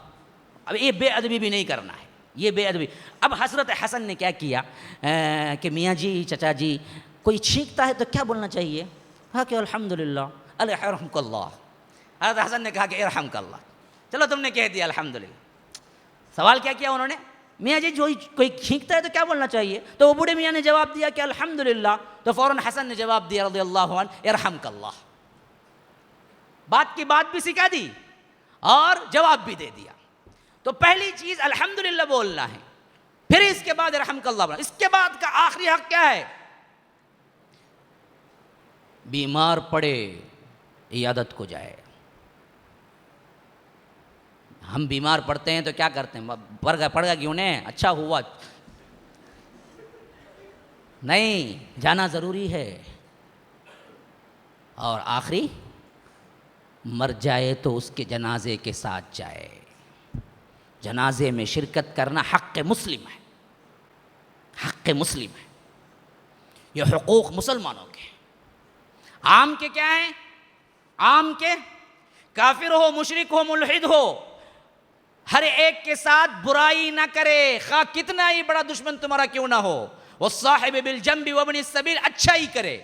اب یہ بے ادبی بھی نہیں کرنا ہے، یہ بے ادبی۔ اب حضرت حسن نے کیا کیا کہ میاں جی، چچا جی، کوئی چھینکتا ہے تو کیا بولنا چاہیے؟ کہا کہ الحمدللہ، یرحمک اللہ۔ حضرت حسن نے کہا کہ یرحمک اللہ، چلو تم نے کہہ دیا الحمدللہ۔ سوال کیا کیا انہوں نے؟ میاں جی جو کوئی چھینکتا ہے تو کیا بولنا چاہیے؟ تو وہ بوڑھے میاں نے جواب دیا کہ الحمدللہ، تو فوراً حسن نے جواب دیا رضی اللہ عنہ، یرحمک اللہ۔ بات کی بات بھی سکھا دی اور جواب بھی دے دیا۔ تو پہلی چیز الحمدللہ بولنا ہے، پھر اس کے بعد یرحمک اللہ بولنا۔ اس کے بعد کا آخری حق کیا ہے؟ بیمار پڑے عیادت کو جائے۔ ہم بیمار پڑتے ہیں تو کیا کرتے ہیں؟ پڑ گیا کیوں نے، اچھا ہوا، نہیں، جانا ضروری ہے۔ اور آخری، مر جائے تو اس کے جنازے کے ساتھ جائے۔ جنازے میں شرکت کرنا حق مسلم ہے، حق مسلم ہے، یہ حقوق مسلمانوں کے ہیں۔ عام کے کیا ہیں؟ عام کے کافر ہو، مشرک ہو، ملحد ہو، ہر ایک کے ساتھ برائی نہ کرے، خواہ کتنا ہی بڑا دشمن تمہارا کیوں نہ ہو۔ والصاحب بالجنب وابن السبیل، اچھا ہی کرے،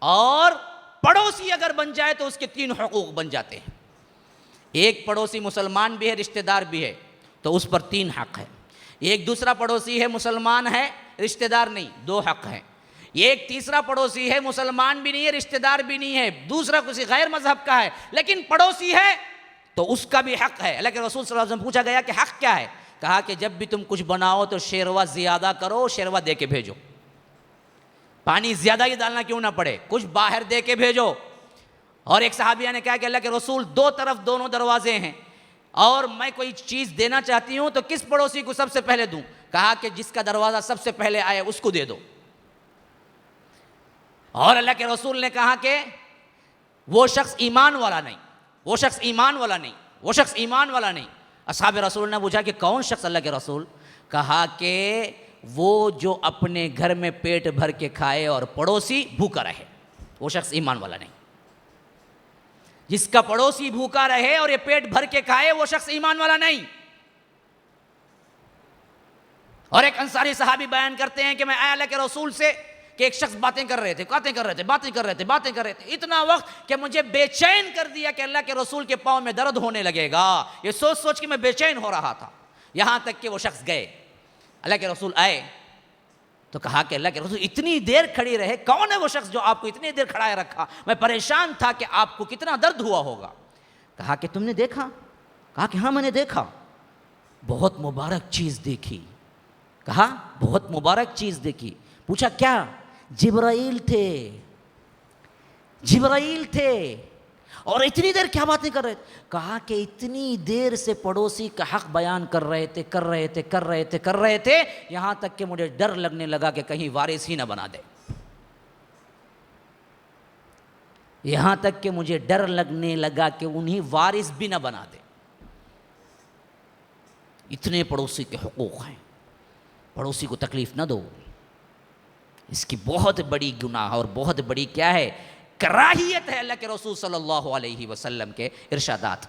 اور پڑوسی اگر بن جائے تو اس کے 3 حقوق بن جاتے ہیں۔ ایک پڑوسی مسلمان بھی ہے، رشتہ دار بھی ہے، تو اس پر 3 حق ہے۔ ایک دوسرا پڑوسی ہے، مسلمان ہے، رشتہ دار نہیں، 2 حق ہیں۔ ایک تیسرا پڑوسی ہے، مسلمان بھی نہیں ہے، رشتہ دار بھی نہیں ہے، دوسرا کسی غیر مذہب کا ہے، لیکن پڑوسی ہے تو اس کا بھی حق ہے۔ اللہ کے رسول صلی اللہ علیہ وسلم پوچھا گیا کہ حق کیا ہے؟ کہا کہ جب بھی تم کچھ بناؤ تو شیروا زیادہ کرو، شیروا دے کے بھیجو، پانی زیادہ ہی ڈالنا کیوں نہ پڑے، کچھ باہر دے کے بھیجو۔ اور ایک صحابیہ نے کہا کہ اللہ کے رسول 2 طرف دونوں دروازے ہیں، اور میں کوئی چیز دینا چاہتی ہوں تو کس پڑوسی کو سب سے پہلے دوں؟ کہا کہ جس کا دروازہ سب سے پہلے آئے اس کو دے دو۔ اور اللہ کے رسول نے کہا کہ وہ شخص ایمان والا نہیں، وہ شخص ایمان والا نہیں، وہ شخص ایمان والا نہیں۔ اصحاب رسول نے پوچھا کہ کون شخص اللہ کے رسول؟ کہا کہ وہ جو اپنے گھر میں پیٹ بھر کے کھائے اور پڑوسی بھوکا رہے، وہ شخص ایمان والا نہیں۔ جس کا پڑوسی بھوکا رہے اور یہ پیٹ بھر کے کھائے، وہ شخص ایمان والا نہیں۔ اور ایک انصاری صحابی بیان کرتے ہیں کہ میں آیا اللہ کے رسول سے کہ ایک شخص باتیں کر رہے تھے، اتنا وقت کہ مجھے بے چین کر دیا کہ اللہ کے رسول کے پاؤں میں درد ہونے لگے گا، یہ سوچ سوچ کے میں بے چین ہو رہا تھا، یہاں تک کہ وہ شخص گئے، اللہ کے رسول آئے تو کہا کہ اللہ کے رسول اتنی دیر کھڑی رہے، کون ہے وہ شخص جو آپ کو اتنی دیر کھڑائے رکھا؟ میں پریشان تھا کہ آپ کو کتنا درد ہوا ہوگا۔ کہا کہ تم نے دیکھا؟ کہا کہ ہاں میں نے دیکھا، بہت مبارک چیز دیکھی۔ کہا بہت مبارک چیز دیکھی۔ پوچھا کیا؟ جبرائیل تھے اور اتنی دیر کیا باتیں کر رہے تھے؟ کہا کہ اتنی دیر سے پڑوسی کا حق بیان کر رہے تھے یہاں تک کہ مجھے ڈر لگنے لگا کہ کہیں وارث ہی نہ بنا دے، یہاں تک کہ مجھے ڈر لگنے لگا کہ انہیں وارث بھی نہ بنا دے۔ اتنے پڑوسی کے حقوق ہیں، پڑوسی کو تکلیف نہ دو، اس کی بہت بڑی گناہ اور بہت بڑی کیا ہے؟ کراہیت ہے۔ اللہ کے رسول صلی اللہ علیہ وسلم کے ارشادات،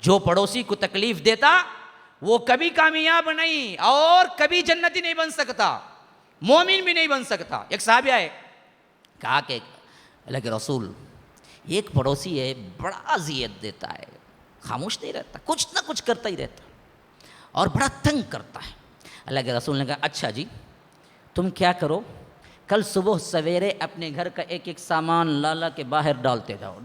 جو پڑوسی کو تکلیف دیتا وہ کبھی کامیاب نہیں اور کبھی جنتی نہیں بن سکتا، مومن بھی نہیں بن سکتا۔ ایک صحابی آئے، کہا کہ اللہ کے رسول ایک پڑوسی ہے، بڑا اذیت دیتا ہے، خاموش نہیں رہتا، کچھ نہ کچھ کرتا ہی رہتا اور بڑا تنگ کرتا ہے۔ اللہ کے رسول نے کہا اچھا جی، تم کیا کرو، کل صبح سویرے اپنے گھر کا ایک ایک سامان لالا کے باہر ڈالتے جاؤ،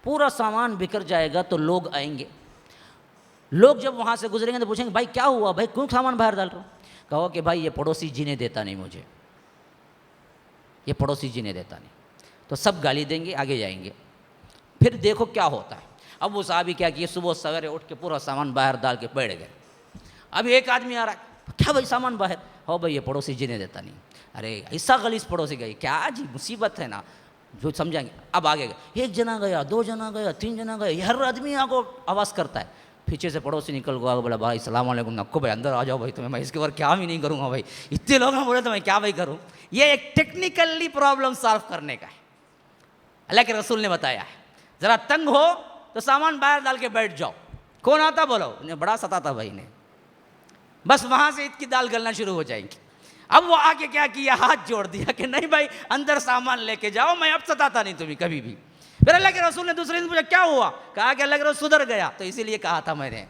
پورا سامان بکھر جائے گا تو لوگ آئیں گے، لوگ جب وہاں سے گزریں گے تو پوچھیں گے بھائی کیا ہوا، بھائی کیوں سامان باہر ڈال رہا ہو؟ کہو کہ بھائی یہ پڑوسی جینے دیتا نہیں مجھے، یہ پڑوسی جینے دیتا نہیں، تو سب گالی دیں گے، آگے جائیں گے، پھر دیکھو کیا ہوتا ہے۔ اب وہ صحابی کیا کیے، صبح سویرے اٹھ کے پورا سامان باہر ڈال کے بیٹھ گئے۔ اب ایک آدمی آ رہا ہے، کیا بھائی سامان باہر؟ ہو بھائی یہ پڑوسی جینے دیتا نہیں۔ ارے ایسا غلیظ پڑوسی گئی، کیا جی مصیبت ہے نا، جو سمجھیں گے۔ اب آگے گئے، 1 جنا گیا، 2 جنا گیا، 3 جنا گیا، یہ ہر آدمی آ کو آواز کرتا ہے، پیچھے سے پڑوسی نکل گیا، بولا بھائی السلام علیکم، نکو بھائی اندر آ جاؤ بھائی، تمہیں میں اس کے اوپر کیا بھی نہیں کروں گا بھائی، اتنے لوگ ہیں بولے تو میں کیا بھائی کروں۔ یہ ایک ٹیکنیکلی پرابلم سالو کرنے کا ہے، اللہ کے رسول نے بتایا ہے۔ ذرا تنگ ہو تو سامان باہر ڈال کے بیٹھ جاؤ، کون آتا بولو، انہیں بڑا ستاتا بھائی نے، بس وہاں سے عید کی دال گلنا شروع ہو جائیں گی۔ اب وہ آ کے کیا کیا، ہاتھ جوڑ دیا کہ نہیں بھائی اندر سامان لے کے جاؤ، میں اب ستاتا نہیں تمہیں کبھی بھی۔ پھر اللہ کے رسول نے دوسرے دن پوچھا کیا ہوا؟ کہا کہ اللہ کے رسول سدھر گیا، تو اسی لیے کہا تھا میں نے،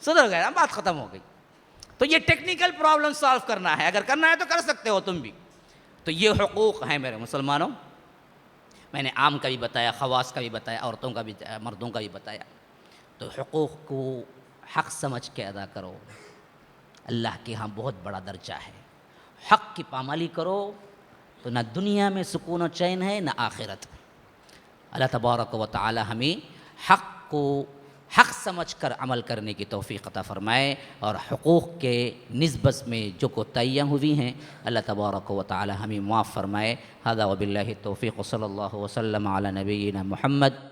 سدھر گیا، بات ختم ہو گئی۔ تو یہ ٹیکنیکل پرابلم سالو کرنا ہے، اگر کرنا ہے تو کر سکتے ہو تم بھی۔ تو یہ حقوق ہیں میرے مسلمانوں، میں نے عام کا بھی بتایا، خواص کا بھی بتایا، عورتوں کا بھی، مردوں کا بھی بتایا۔ تو حقوق کو حق سمجھ کے ادا کرو، اللہ کے ہاں بہت بڑا درجہ ہے۔ حق کی پامالی کرو تو نہ دنیا میں سکون و چین ہے نہ آخرت میں۔ اللہ تبارک و تعالی ہمیں حق کو حق سمجھ کر عمل کرنے کی توفیق عطا فرمائے، اور حقوق کے نسبت میں جو کوتاہیاں ہوئی ہیں اللہ تبارک و تعالی ہمیں معاف فرمائے۔ ھذا وباللہ التوفیق، صلی اللہ وسلم علی نبینا محمد۔